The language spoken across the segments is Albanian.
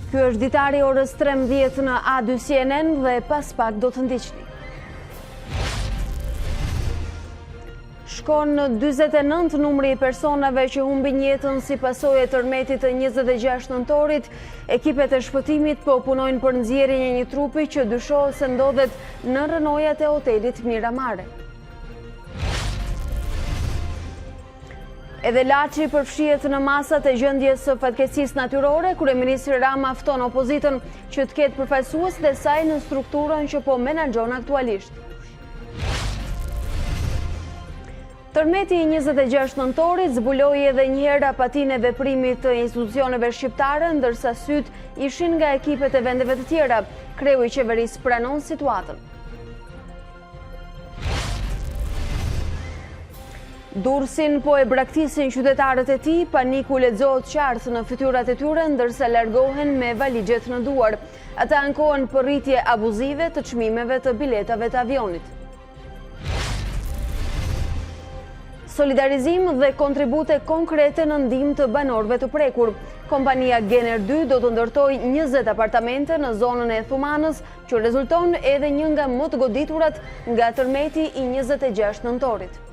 Ky është ditari orës 13 në A2 CNN dhe pas pak do të ndiqni. Shkon në 49 numri i personave që humbin jetën si pasojë e tërmetit të 26 nëntorit. Ekipet e shpëtimit po punojnë për nxjerrjen e një trupi që dyshohet se ndodhet në rënojat e hotelit Miramare. Edhe Laçi përfshihet në masat e gjendjes së fatkeqësisë natyrore. Kryeministri Rama fton opozitën që të ketë përfaqësues dhe saj në strukturën që po menaxhon aktualisht. Tërmeti i 26 nëntorit zbuloi edhe një herë apatinë e veprimit të institucioneve shqiptare, ndërsa syt ishin nga ekipet e vendeve të tjera. Kreu i qeverisë pranon situatën. Durrësin po e braktisin qytetarët e tij, paniku lexohet qartë në fytyrat e tyre ndërsa largohen me valixhet në duar. Ata ankohen për rritje abuzive të çmimeve të biletave të avionit. Solidarizim dhe kontribute konkrete në ndihmë të banorëve të prekur. Kompania Gener 2 do të ndërtojë 20 apartamente në zonën e Thumanës, që rezulton edhe një nga më të goditurat nga tërmeti i 26 nëntorit.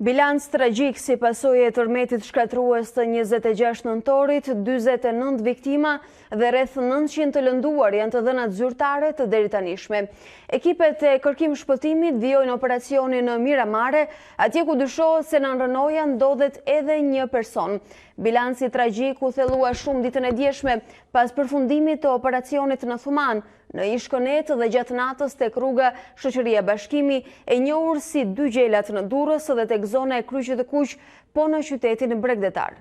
Bilanc tragjik si pasojë e tërmetit shkatrues të 26 nëntorit, 49 viktima dhe rreth 900 të lënduar janë të dhënat zyrtare të deritanishme. Ekipet e kërkim shpëtimit vijojnë operacionin në Miramare, atje ku dyshohet se në rënoja ndodhet edhe një person. Bilanci tragjik u thellua shumë ditën e djeshme pas përfundimit të operacionit në Thuman, në Ishkonet dhe gjatë natës tek rruga Shoqëria Bashkimi, e njohur si dy gjelat në Durrës dhe tek zona e Kryqit të Kuq, po në qytetin Bregdetar.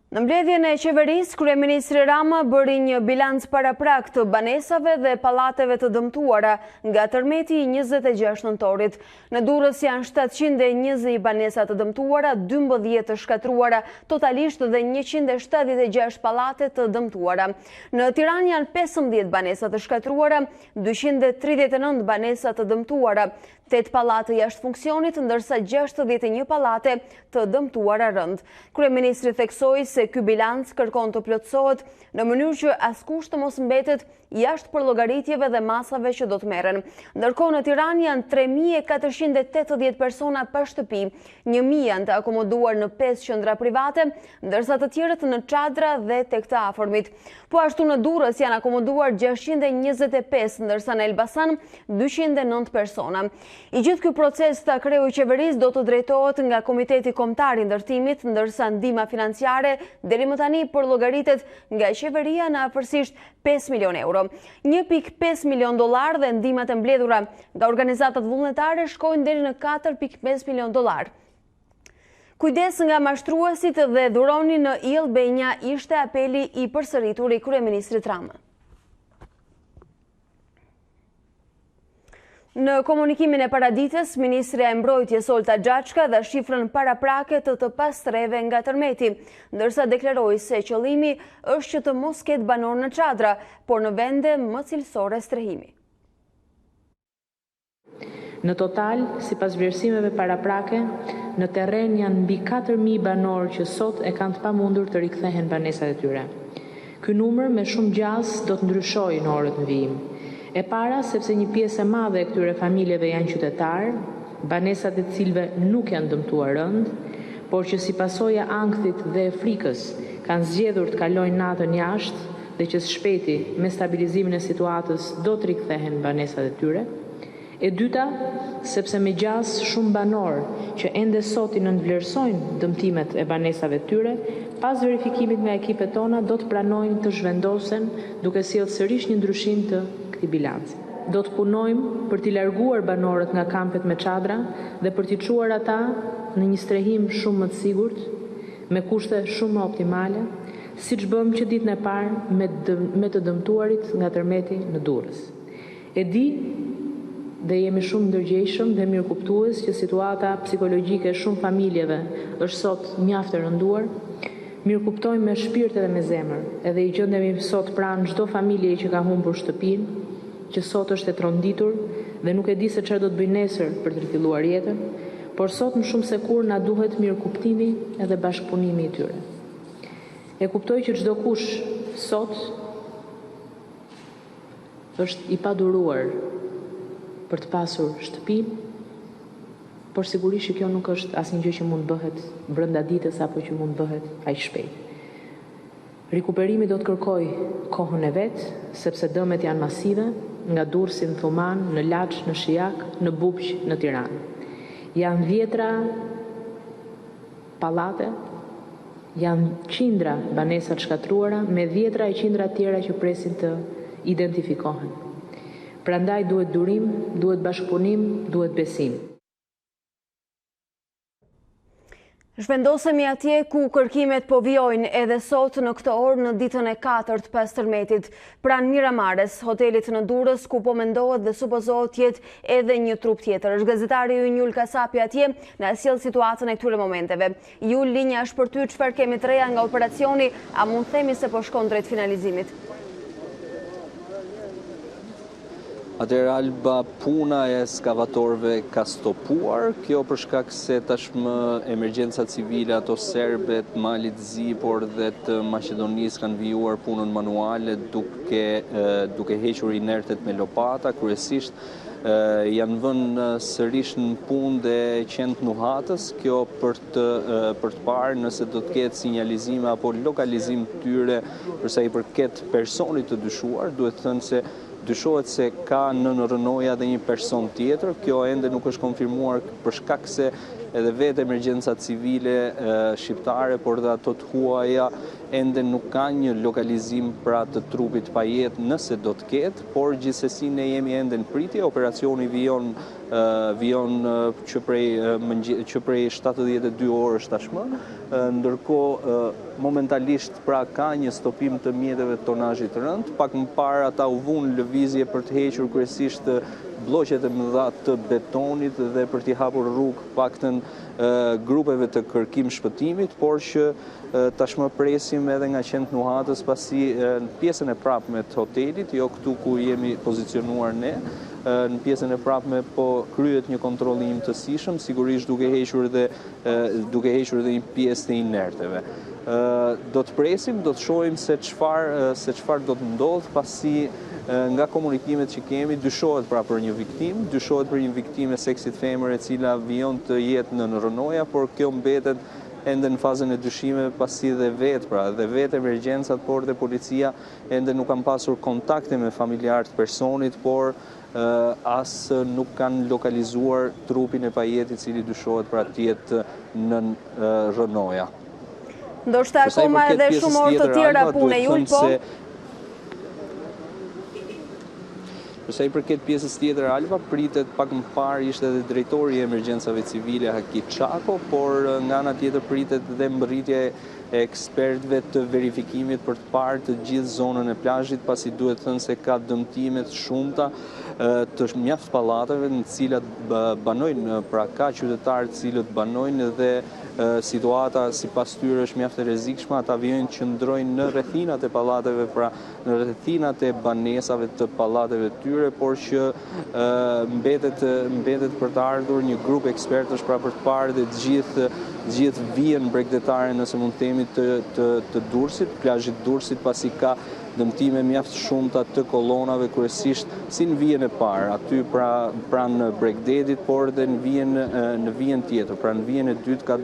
Në mbledhjen e qeverisë, kryeministri Rama bëri një bilanc paraprak të banesave dhe pallateve të dëmtuara nga tërmeti i 26 nëntorit. Në Durrës janë 720 banesa të dëmtuara, 12 të shkatruara, totalisht dhe 176 pallate të dëmtuara. Në Tiranë janë 15 banesa të shkatruara, 239 banesa të dëmtuara, 8 pallate jashtë funksionit, ndërsa 61 pallate të dëmtuara rënd. Kryeministri theksoi se ky bilanc kërkon të plotësohet në mënyrë që askush të mos mbetet jashtë përllogaritjeve dhe masave që do të merren. Ndërkohë në Tiranë janë 3480 persona pa shtëpi, 1000 janë të akomoduar në 5 qendra private, ndërsa të tjerët në çadra dhe tek të afërmit. Po ashtu në Durrës janë akomoduar 625, ndërsa në Elbasan 209 persona. I gjithë ky proces të kreu i qeverisë do të drejtohet nga Komiteti Kombëtar i Ndërtimit, ndërsa ndihma financiare deri më tani përllogaritet nga qeveria në afërsisht 5 milion euro. 1.5 milion dollar dhe ndihmat e mbledhura nga organizatat vullnetare shkojnë deri në 4.5 milion dollar. Kujdes nga mashtruesit dhe dhuroni në ill benja ishte apeli i përsëritur i kryeministrit Rama. Në komunikimin e paradites, Ministrja e Mbrojtjes Olta Xhaçka dha shifrën paraprake të pastreve nga tërmeti, ndërsa deklaroi se qëllimi është që të mos ketë banor në çadra, por në vende më cilësore strehimi. Në total, sipas vlerësimeve paraprake, në terren janë mbi 4000 banor që sot e kanë të pamundur të rikthehen banesat e tyre. Ky numër me shumë gjas do të ndryshojë në orët në vijim. E para, sepse një pjesë e madhe e këtyre familjeve janë qytetarë, banesat e cilëve nuk janë dëmtuar rënd, por që si pasojë e ankthit dhe e frikës kanë zgjedhur të kalojnë natën jashtë dhe që së shpejti me stabilizimin e situatës do të rikthehen banesat e tyre. E dyta, sepse me gjas shumë banor që ende sot i nënvlerësojnë dëmtimet e banesave të tyre, pas verifikimit nga ekipet tona do të pranojnë të zhvendosen duke sjellë sërish një ndryshim të këtij bilanci. Do të punojmë për t'i larguar banorët nga kampet me çadra dhe për t'i çuar ata në një strehim shumë më të sigurt, me kushte shumë më optimale, siç bëmë që ditën e parë me të dëmtuarit nga tërmeti në Durrës. E di dhe jemi shumë ndërgjegjshëm dhe mirëkuptues që situata psikologjike e shumë familjeve është sot mjaft e rënduar. Mirëkuptojmë me shpirt edhe me zemër, edhe i gjendemi sot pranë çdo familje që ka humbur shtëpinë, që sot është e tronditur dhe nuk e di se çfarë do të bëjë nesër për të rifilluar jetën, por sot më shumë se kur na duhet mirëkuptimi edhe bashkëpunimi i tyre. E kuptoj që çdo kush sot është i paduruar për të pasur shtëpi, por sigurisht që kjo nuk është asnjë gjë që mund bëhet brenda ditës apo që mund bëhet aq shpejt. Rikuperimi do të kërkoj kohën e vet, sepse dëmet janë masive, nga Durrësi në Thuman, në Laç, në Shijak, në Bubq, në Tiranë. Janë dhjetra pallate, janë qindra banesa të shkatruara, me dhjetra e qindra tjera që presin të identifikohen. Prandaj duhet durim, duhet bashkëpunim, duhet besim. Zhvendosemi atje ku kërkimet po vijojnë edhe sot në këtë orë në ditën e 4 të pastërmetit, pranë Miramares, hotelit në Durrës, ku po mendohet dhe supozohet jetë edhe një trup tjetër. Është gazetari ju Njul Kasapi atje, na sjell situatën e këtyre momenteve. Ju, linja është për ty, çfarë kemi të reja nga operacioni, a mund themi se po shkon drejt finalizimit? Atëherë Alba, puna e skavatorëve ka stopuar, kjo për shkak se tashmë emergjenca civile, ato serbet, Malit Zi, por dhe të Maqedonisë kanë vijuar punën manuale duke hequr inertet me lopata, kryesisht janë vënë sërish në punë dhe qend nuhatës, kjo për të parë nëse do të ketë sinjalizime apo lokalizim të tyre përsa i përket personit të dyshuar, duhet thënë se dyshohet se ka në rënoja dhe një person tjetër, kjo ende nuk është konfirmuar për shkak se edhe vetë emergjenca civile shqiptare, por dhe ato të huaja ende nuk ka një lokalizim pra të trupit pa jetë nëse do të ketë, por gjithsesi ne jemi ende në pritje, operacioni vijon që prej 72 orësh tashmë, ndërkohë momentalisht pra ka një stopim të mjeteve të tonazhit të rënd, pak më parë ata u vunë lëvizje për të hequr kryesisht bloqet e mëdha të betonit dhe për t'i hapur rrugë paktën grupeve të kërkim shpëtimit, por që tashmë presim edhe nga qend nuhatës pasi në pjesën e prapme të hotelit, jo këtu ku jemi pozicionuar ne, në pjesën e prapme po kryet një kontrollim të sishëm, sigurisht duke hequr dhe një pjesë të inerteve. Do të presim, do të shohim se çfarë do të ndodh pasi nga komunikimet që kemi dyshohet pra për një viktim e seksit femër e cila vijon të jetë në rënoja, por kjo mbetet ende në fazën e dyshimeve pasi dhe vetë emergjencat, por dhe policia ende nuk kanë pasur kontakte me familjarët personit, por as nuk kanë lokalizuar trupin e pajetit cili dyshohet pra të jetë në rënoja. Ndoshta akoma edhe shumë orë të tjera pune Jul, po? Përsa i përket pjesës tjetër Alba, pritet pak më parë ishte edhe drejtori i emergjencave civile Haki Çako, por nga ana tjetër pritet dhe mbërritje e ekspertëve të verifikimit për të parë të gjithë zonën e plazhit, pasi duhet thënë se ka dëmtime të shumta të mjaft pallateve në cilat banojnë, pra ka qytetarë të cilët banojnë dhe situata sipas tyre është mjaft e rrezikshme, ata vijnë qëndrojnë në rrethinat e pallateve, pra në rrethinat e banesave të pallateve tyre, por që mbetet për të ardhur një grup ekspertësh pra për të parë dhe të gjithë vijën bregdetare nëse mund të themi të Durrësit, plazhit Durrësit, pasi ka dëmtime mjaft shumta të kolonave, kryesisht si në vijën e parë, aty pranë Bregdetit, por dhe në vijën tjetër, pra në vijën e dytë ka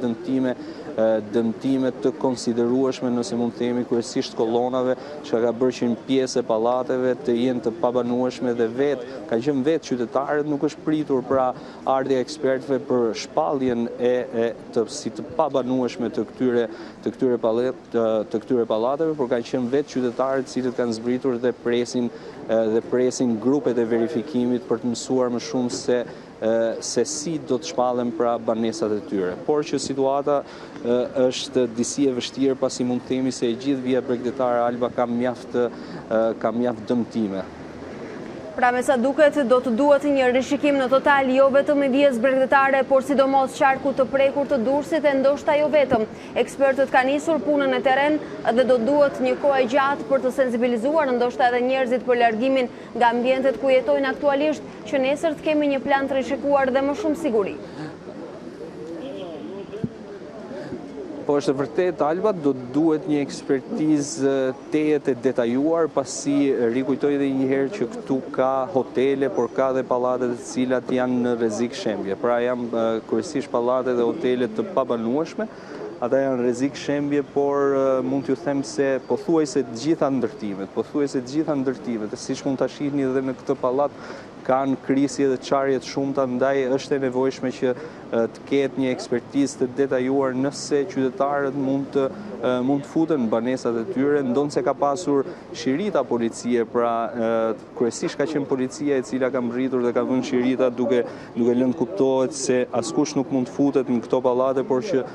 dëmtime të konsiderueshme nëse mund të themi kryesisht kolonave, që ka bërë që një pjesë e pallateve të jenë të pabanueshme dhe ka qenë vetë qytetarët nuk është pritur pra ardhja ekspertëve për shpalljen si të pabanueshme të këtyre pallateve, por kanë qenë vetë qytetarët cilët kanë zbritur dhe presin grupet e verifikimit për të mësuar më shumë se si do të shpallen pra banesat e tyre. Por që situata është disi e vështirë pasi mund të themi se e gjithë vija bregdetare Alba ka mjaft dëmtime. Pra me sa duket, do të duhet një rishikim në total, jo vetëm i dijes bregdetare, por sidomos qarku të prekur të Durrësit e ndoshta jo vetëm. Ekspertët kanë nisur punën në terren dhe do duhet një kohë e gjatë për të sensibilizuar ndoshta edhe njerëzit për largimin nga ambientet ku jetojnë aktualisht, që nesër të kemi një plan të rishikuar dhe më shumë siguri. Po është vërtet, Alba, do duhet një ekspertizë tejet e detajuar, pasi rikujtoj edhe një herë që këtu ka hotele, por ka dhe pallate të cilat janë në rrezik shembje. Pra janë kryesisht pallate dhe hotele të pabanueshme, ata janë në rrezik shembje, por mund t'ju them se pothuajse të gjitha ndërtimet, e siç mund ta shihni edhe në këtë pallat, kanë krisje dhe çarje të shumta, ndaj është e nevojshme që të ketë një ekspertizë të detajuar nëse qytetarët mund të futen në banesat e tyre, ndonse ka pasur shirita policie, pra kryesisht ka qenë policia e cila ka mbërritur dhe ka vënë shirita duke lënë kuptohet se askush nuk mund të futet në këto pallate, por që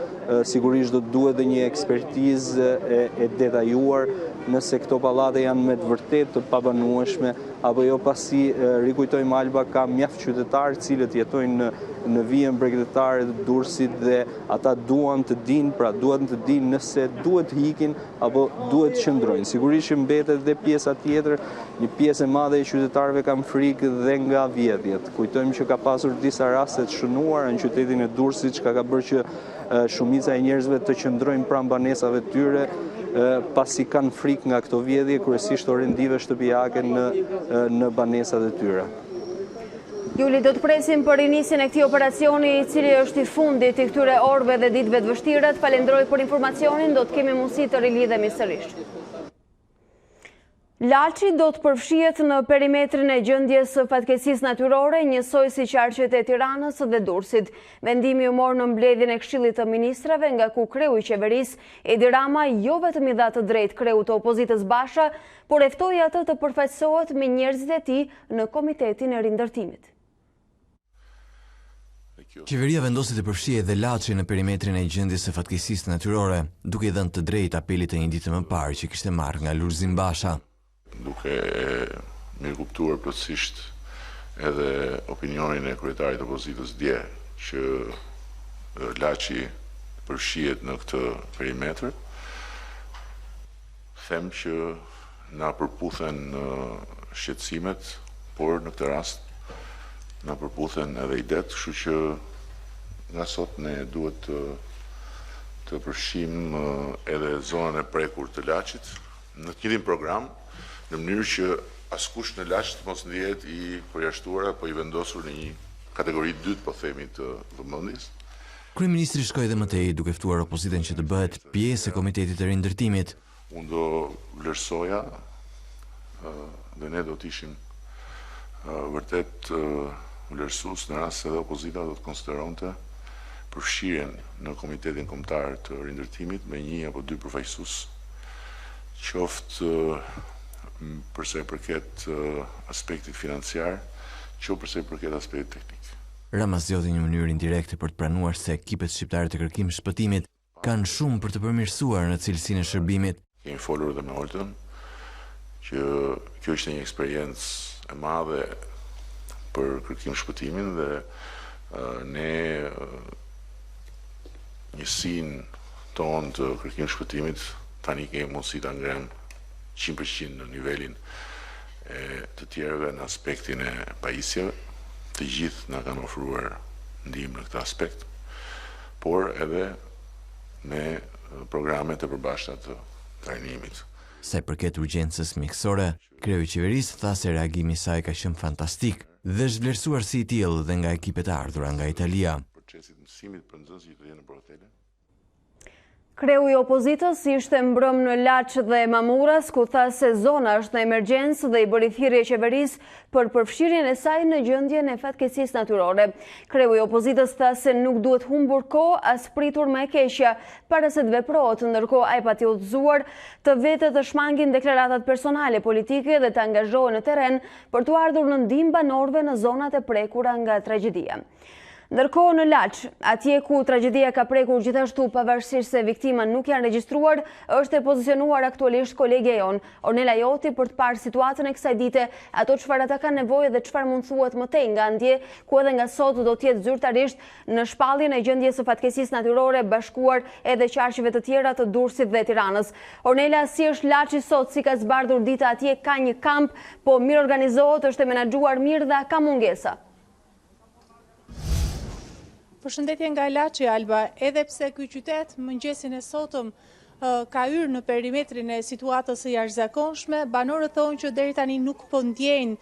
sigurisht do të duhet dhe një ekspertizë e detajuar nëse këto pallate janë me të vërtet të pabanueshme apo jo, pasi rikujtojmë Alba ka mjaft qytetarë cilët jetojnë në vijën bregdetare të Durrësit dhe ata duan të dinë nëse duhet të hikin apo duhet të qëndrojnë. Sigurisht që mbetet dhe pjesa tjetër, një pjesë e madhe e qytetarëve kanë frikë dhe nga vjedhjet. Kujtojmë që ka pasur disa raste të shënuara në qytetin e Durrësit, çka ka bërë që shumica e njerëzve të qëndrojnë pranë banesave të tyre, pasi kanë frikë nga këto vjedhje, kryesisht orendive shtëpiake në banesat e tyre. Juli, do të presim për rinisjen e këtij operacioni, i cili është i fundit i këtyre orëve dhe ditëve të vështira. Falenderoj për informacionin, do të kemi mundësi të rilidhemi sërish. Laçi do të përfshihet në perimetrin e gjendjes së fatkeqësisë natyrore, njësoj si qarqet e Tiranës dhe Durrësit. Vendimi u mor në mbledhjen e Këshillit të Ministrave, nga ku kreu i qeverisë Edi Rama jo vetëm i dha të drejtë kreut të opozitës Basha, por e ftoi atë të përfaqësohet me njerëzit e tij në Komitetin e Rindërtimit. Qeveria vendosi të përfshihej edhe Laçi në perimetrin e gjendjes së fatkeqësisë natyrore, duke i dhënë të drejtë apelit të një dite më parë që kishte marrë nga Lulzim Basha. Duke mirëkuptuar plotësisht edhe opinionin e kryetarit të opozitës dje që Laçi përfshihet në këtë perimetër, them që na përputhen shqetësimet, por në këtë rast na përputhen edhe idet, kështu që nga sot ne duhet të përfshijmë edhe zonën e prekur të Laçit në të njëjtin program, në mënyrë që askush në Laç të mos ndihet i përjashtuar apo i vendosur në një kategori dytë, po themi, të vëmendjes. Kryeministri shkoi edhe më tej duke ftuar opozitën që të bëhet pjesë e Komitetit të Rindërtimit. Unë do vlerësoja dhe ne do të ishim vërtet vlerësues në rast se edhe opozita do të konsideronte përfshirjen në Komitetin Kombëtar të Rindërtimit me një apo dy përfaqësues, qoftë përse përket aspektit financiar, qoftë përse përket aspektit teknik. Rama zgjodhi një mënyrë indirekte për të pranuar se ekipet shqiptare të kërkim shpëtimit kanë shumë për të përmirësuar në cilësinë e shërbimit. Kemi folur edhe me Oltën që kjo ishte një eksperiencë e madhe për kërkim shpëtimin dhe ne njësinë tonë të kërkim shpëtimit tani kemi mundësi ta ngrem 100% në nivelin e të tjerëve në aspektin e pajisjeve. Të gjithë na kanë ofruar ndihmë në këtë aspekt, por edhe me programet e përbashkëta të trajnimit. Sa i përket urgjencës mjekësore, kreu i qeverisë tha se reagimi i saj ka qenë fantastik dhe është vlerësuar si i tillë dhe nga ekipet e ardhura nga Italia. Procesit të mësimit për nxënësit që jenë në hotele. Kreu i opozitës ishte mbrëm në Laç dhe Mamuras, ku tha se zona është në emergjencë dhe i bëri thirrje qeverisë për përfshirjen e saj në gjendjen e fatkeqësisë natyrore. Kreu i opozitës tha se nuk duhet humbur kohë as pritur më e keqja para se të veprohet, ndërkohë ai pati udhëzuar të vetë të shmangin deklaratat personale politike dhe të angazhohen në terren për të ardhur në ndihmë banorëve në zonat e prekura nga tragjedia. Ndërkohë në Laç, atje ku tragjedia ka prekur gjithashtu pavarësisht se viktima nuk janë regjistruar, është e pozicionuar aktualisht kolegja jon, Ornela Joti, për të parë situatën e kësaj dite, ato çfarë ata kanë nevojë dhe çfarë mund thuhet më tej nga ndje, ku edhe nga sot do të jetë zyrtarisht në shpalljen e gjendjes së fatkeqësisë natyrore, bashkuar edhe qarqeve të tjera të Durrësit dhe Tiranës. Ornela, si është Laçi sot, si ka zbardhur dita atje, ka një kamp, po mirë organizohet, është e menaxhuar mirë dhe ka mungesa? Përshëndetje nga Laçi, Alba, edhe pse ky qytet mëngjesin e sotëm ka hyrë në perimetrin e situatës së jashtëzakonshme, banorët thonë që deri tani nuk po ndjejnë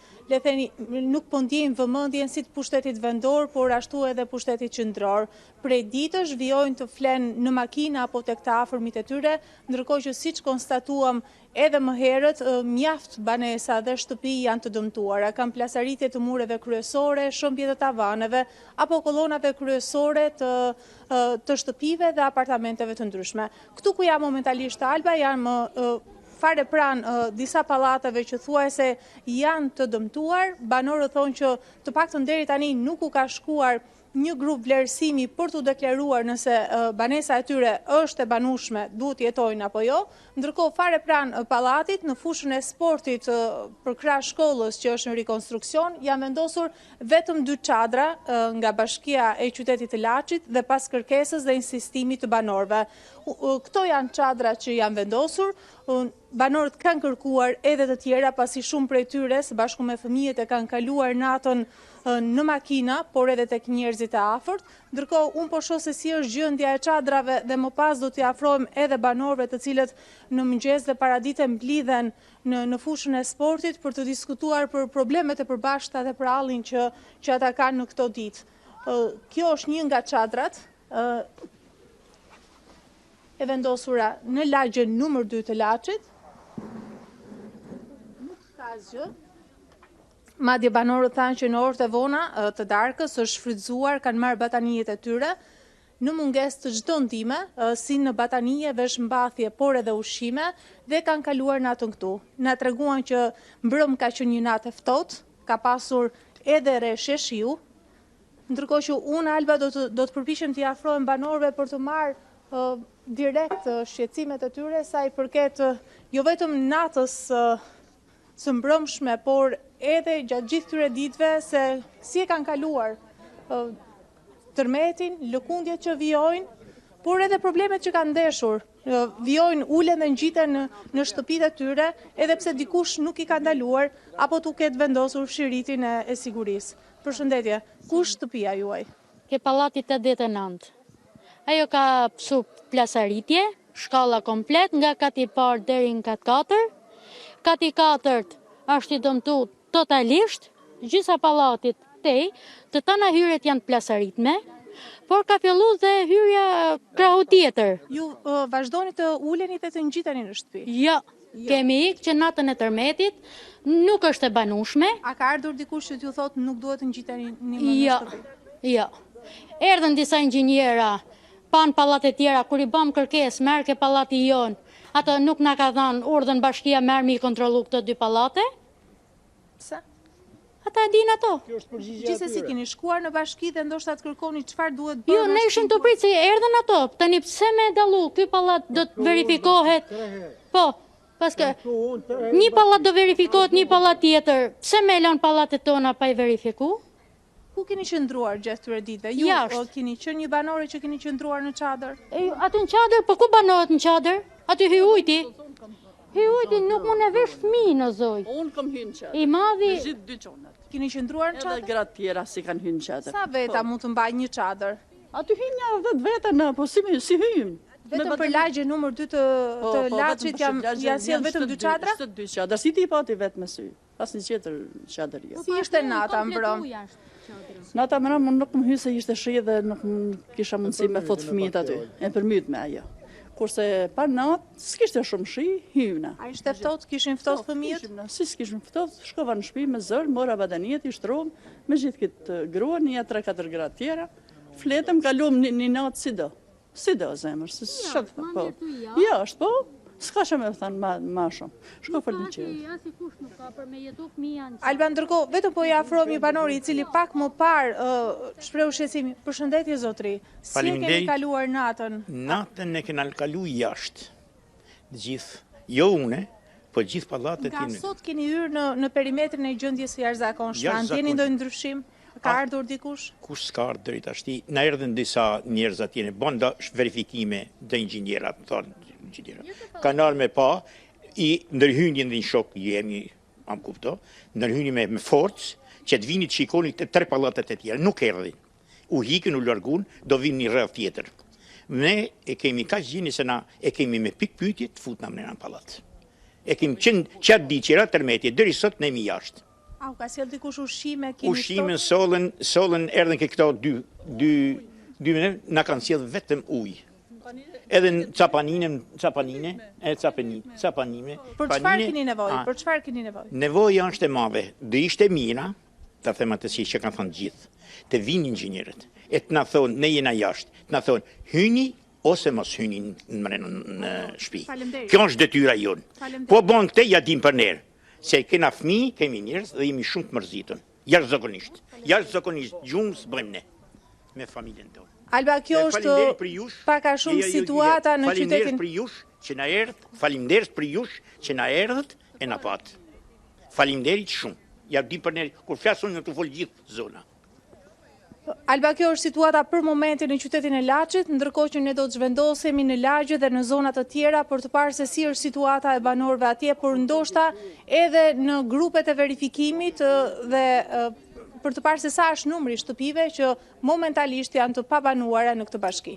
vëmendjen si të pushtetit vendor, por ashtu edhe pushtetit qendror. Prej ditësh vijojnë të flenë në makina apo tek të afërmit e tyre, ndërkohë që siç konstatuam edhe më herët, mjaft banesa dhe shtëpi janë të dëmtuara. Kanë plasaritje të mureve kryesore, shëmbje të tavaneve apo kolonave kryesore të shtëpive dhe apartamenteve të ndryshme. Këtu ku jam momentalisht, Alba, janë fare pranë disa pallateve që thuajse janë të dëmtuar. Banorët thonë që të paktën deri tani nuk u ka shkuar një grup vlerësimi për të deklaruar nëse banesa e tyre është e banueshme, duhet jetojnë apo jo. Ndërkohë fare pranë pallatit, në fushën e sportit për krah shkollës që është në rikonstruksion, janë vendosur vetëm 2 çadra nga Bashkia e Qytetit të Laçit dhe pas kërkesës dhe insistimit të banorëve. Këto janë çadra që janë vendosur. Banorët kanë kërkuar edhe të tjera, pasi shumë prej tyre së bashku me fëmijët e kanë kaluar natën në makina, por edhe tek njerëzit e afërt. Ndërkohë, unë po shoh se si është gjendja e çadrave dhe më pas do t'i afrohem edhe banorëve të cilët në mëngjes dhe paradite mblidhen në fushën e sportit për të diskutuar për problemet e përbashkëta dhe për hallin që ata kanë në këto ditë. Kjo është një nga çadrat e vendosura në lagjen numër 2 të Laçit. Nuk ka asgjë. Madje banorët thanë që në orët e vona të darkës është shfrytzuar, kanë marrë batanijet e tyre në mungesë të çdo ndihme, si në batanije, veshmbathje, por edhe ushqime, dhe kanë kaluar natën këtu. Na treguan që mbrëm ka qenë një natë e ftohtë, ka pasur edhe rreshje shiu, ndërkohë që unë, Alba, do të përpiqem t'i afrohem banorëve për të marrë direkt shqetësimet e tyre sa i përket jo vetëm natës së mbrëmshme, por edhe gjatë gjithë këtyre ditëve se si e kanë kaluar tërmetin, lëkundjet që vijojnë, por edhe problemet që kanë ndeshur. Vijojnë, ulen dhe ngjiten në shtëpitë e tyre, edhe pse dikush nuk i ka ndaluar apo tu ketë vendosur fshiritin e sigurisë. Përshëndetje, ku është shtëpia juaj? Ke pallati 89. Ajo ka psu plasaritje, shkalla komplet nga kati i parë deri në kat 4. Kati 4 është i dëmtuar totalisht, gjitha pallatit tej, të tana hyrjet janë të plasaritme, por ka filluar dhe hyrja krahu tjetër. Ju vazhdoni të uleni dhe të ngjiteni në shtëpi? Jo, kemi ikë që natën e tërmetit nuk është e banueshme. A ka ardhur dikush që t'ju thotë nuk duhet të ngjiteni në shtëpi? Jo. Erdhën disa inxhiniera, pan pallat e tjera, kur i bëm kërkesë, merr ke pallati jon. Ato nuk na ka dhënë urdhën bashkia merr mi kontrollu këto 2 pallate. Pse? Ata e din ato. Gjithsesi keni shkuar në bashki dhe ndoshta të kërkoni çfarë duhet bërë. Jo, ne ishim të pritë se erdhën ato. Tani pse me dallu, ky pallat do të verifikohet. Po, paske një pallat do verifikohet, një pallat tjetër. Pse me lën pallatet tona pa i verifiku? Ku keni qëndruar gjatë këtyre ditëve? Ju keni qenë një banore që keni qëndruar në çadër? Aty në çadër, po ku banohet në çadër? Aty hy ujti. Hy ujti nuk mund e vesh fëmijë në zoj. Unë kam hyrë në çadër. I madhi. Me gjithë 2 çonat. Keni qëndruar në çadër? Edhe gratë tjera si kanë hyrë në çadër. Sa veta mund të mbajë një çadër? Aty hyn një 10 veta në, po si hym? Vetëm për lagje numër 2 të Laçit janë sjell vetëm 2 çadra? 2 çadra. Si ti pati vetë me sy. Asnjë tjetër çadër jo. Si ishte nata mbrëm? Nata mbrëm nuk më hyn se ishte shi dhe nuk kisha mundësi me fot fëmijët aty. E përmyt me ajo. Kurse pa natë, s'kishte shumë shi, hyna. A ishte ftohtë, kishin ftohtë fëmijët? Si s'kishin ftohtë, shkova në shtëpi me zër, mora badanijet, i shtrovëm, me gjithë këtë grua, një 3-4 gratë tjera, fletëm, kaluam një natë si do. Si do, zemër, se shëtë, po. Ja, është po, S'ka që me thënë ma shumë. Shko faleminderit. Asi kush nuk ka për me jetu fëmijën. Alba, ndërkohë, vetëm po i afrohem një banori i cili pak më parë shpreu shqetësimi. Përshëndetje zotri. Si e keni kaluar natën? Natën e kena kalu jashtë. Gjithë, jo une, po gjithë pallatet Nga sot keni hyrë në perimetrin e gjendjes së jashtëzakonshme. Ndjeni ndonjë ndryshim? Ka ardhur dikush? Kush s'ka ardhur deri tashti? Na erdhën disa njerëz atje, bën verifikime të inxhinierat, thonë inxhinierat. Kanë ardhur me pa i ndërhyjnë një shok jemi, am kupto, ndërhyjnë me forcë që të vini të shikoni të tre pallatet e tjera, nuk erdhin. U hikën, u largun, do vinë një rreth tjetër. Ne e kemi kaq gjini se na e kemi me pikë pyetje të futna në pallat. E kemi çat diçera tërmeti, deri sot ne jemi jashtë. Au, ka sjell dikush ushqime? Ushqime sollën erdhen këto dy minutë, na kanë sjell vetëm ujë. Edhe capanine. Për çfarë keni nevojë? Për çfarë keni nevojë? Nevoja është e madhe. Do ishte mira, ta them atësi që kanë thënë gjithë, të vinë inxhinierët, e të na thonë, ne jena jashtë, të na thonë, hyni ose mos hyni në shtëpi. Kjo është detyra jonë. Po bën këtë, ja dim për nerë. Se kena fëmijë, kemi njerëz dhe jemi shumë të mërzitën. Jashtëzakonisht, gjumës bëjmë ne me familjen tonë. Alba, kjo është pak a shumë situata në qytetin. Faleminderit për jush që na erdhët e na pat. Faleminderit shumë. Ja di për ne kur flasun në të fol gjithë zona. Alba, kjo është situata për momentin në qytetin e Laçit, ndërkohë që ne do të zhvendosemi në lagje dhe në zonat të tjera për të parë se si është situata e banorëve atje, por ndoshta edhe në grupet e verifikimit dhe për të parë se sa është numri shtëpive që momentalisht janë të pabanuara në këtë bashki.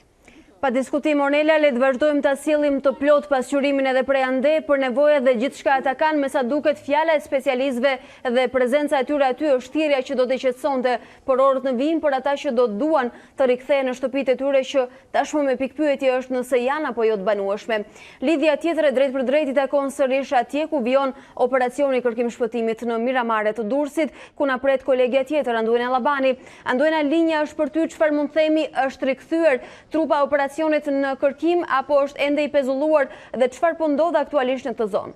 Pa diskutim, Ornela, le të vazhdojmë të sjellim të plot pasqyrimin edhe prej ande për nevojat dhe gjithçka ata kanë, me sa duket fjala e specialistëve dhe prezenca e tyre aty është thirrja që do të qetësonte për orët në vijim për ata që do duan të rikthehen në shtëpitë e tyre që tashmë me pikpyetje është nëse janë apo jo të banueshme. Lidhja tjetër e drejt për drejt i takon sërish atje ku vijon operacioni kërkim shpëtimit në Miramare të Durrësit, ku na pret kolegja tjetër Anduena Llabani. Anduena, linja është për ty, çfarë mund themi, është rikthyer trupa në kërkim apo është ende i pezulluar dhe çfarë po ndodh aktualisht në këtë zonë?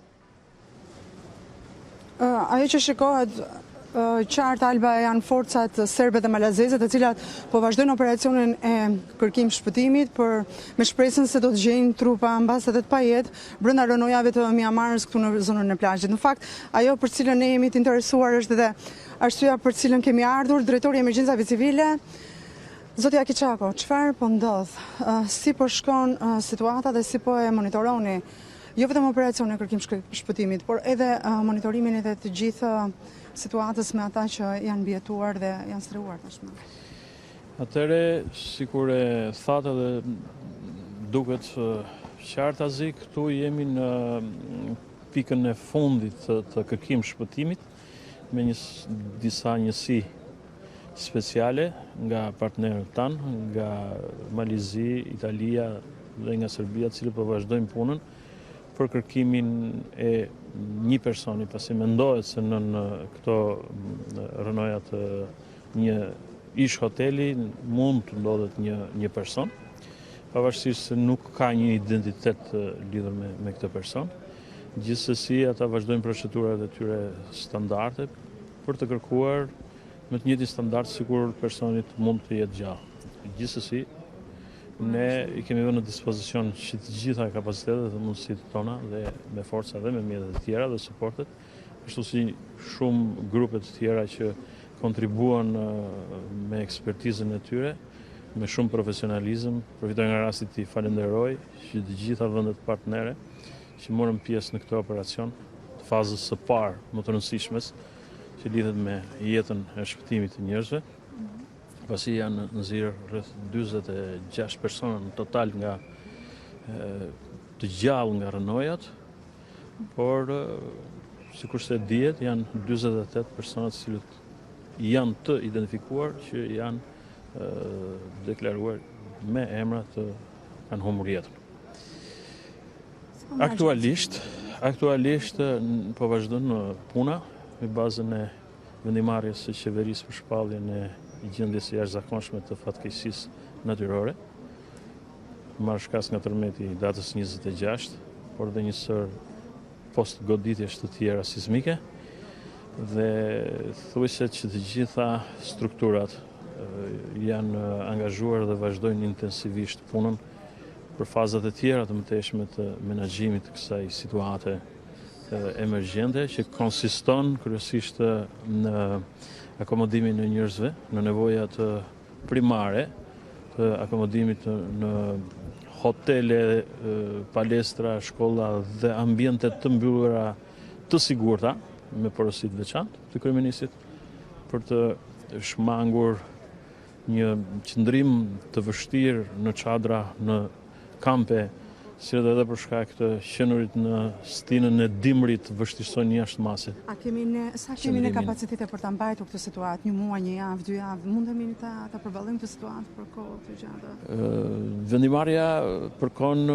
Ajo që shikohet qartë, Alba, janë forcat serbe dhe malazeze, të cilat po vazhdojnë operacionin e kërkim shpëtimit me shpresën se do të gjejnë trupa mbas edhe të pajet brenda rënojave të Myanmarës këtu në zonën e plazhit. Në fakt, ajo për cilën ne jemi të interesuar është edhe arsyeja për cilën kemi ardhur, drejtori i emergjencave civile, Zotja Kiçako, çfarë po ndodh? Si po shkon situata dhe si po e monitoroni jo vetëm operacionin e kërkim shpëtimit, por edhe monitorimin edhe të gjithë situatës me ata që janë mbijetuar dhe janë strehuar tashmë? Atëre, sikur e thatë dhe duket qartë azi, këtu jemi në pikën e fundit të kërkim shpëtimit me disa njësi speciale nga partnerët tanë, nga Malizi, Italia dhe nga Serbia, cilë po vazhdojmë punën për kërkimin e një personi, pasi mendohet se në këto rënojat një ish hoteli mund të ndodhet një person, pavarësisht se nuk ka një identitet lidhur me këtë person. Gjithsesi, ata vazhdojnë procedurat e tyre standarde për të kërkuar me të njëjtin standard sikur personit mund të jetë gjallë. Gjithsesi, ne i kemi vënë në dispozicion që të gjitha kapacitetet dhe mundësitë tona dhe me forca dhe me mjetet të tjera dhe suportet, ashtu si shumë grupe të tjera që kontribuan me ekspertizën e tyre, me shumë profesionalizëm. Përfitoj nga rasti të falenderoj që të gjitha vendet partnere që morën pjesë në këtë operacion, të fazës së parë më të rëndësishmes, që lidhet me jetën e shpëtimit të njerëzve, pasi janë nxirë rreth 46 persona në total nga të gjallë nga rënojat, por sikur se dihet janë 48 persona të cilët janë të identifikuar që janë deklaruar me emra të kanë humbur jetën. Aktualisht po vazhdon puna me bazën e vendimarrjes së qeverisë për shpalljen e gjendjes së jashtëzakonshme të fatkeqësisë natyrore, marrë shkas nga tërmeti datës 26, por dhe një sër post-goditjesh të tjera sismike, dhe thuajse që të gjitha strukturat janë angazhuar dhe vazhdojnë intensivisht punën për fazat e tjera të mëtejshme të menaxhimit të kësaj situate emergjente, që konsiston kryesisht në akomodimin e njerëzve, në nevojat primare të akomodimit në hotele, palestra, shkolla dhe ambiente të mbyllura të sigurta, me porosi të veçantë të kryeministit, për të shmangur një qëndrim të vështirë në çadra, në kampe, si edhe për shkak të qenurit në stinën e dimrit vështirësojnë jashtë masit. A sa kemi ne kapacitete për ta mbajtur këtë situatë, një muaj, një javë, 2 javë, mundemi ta përballojmë këtë situatë për kohë të gjatë? Vendimarrja përkon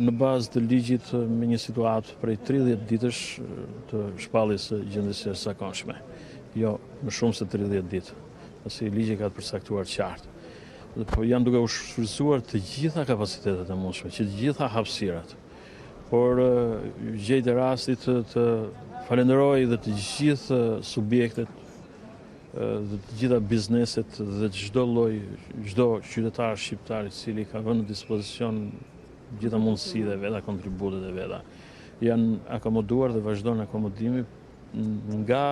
në bazë të ligjit me një situatë prej 30 ditësh të shpalljes së gjendjes së zakonshme. Jo më shumë se 30 ditë, pasi ligji ka të përcaktuar qartë. Po janë duke u shfrytzuar të gjitha kapacitetet e mundshme, që të gjitha hapësirat. Por gjejtë rastit të falenderoj dhe të gjithë subjektet, dhe të gjitha bizneset dhe çdo lloj, çdo qytetar shqiptar i cili ka vënë në dispozicion gjitha mundësitë e veta, kontributet e veta, janë akomoduar dhe vazhdojnë akomodimi nga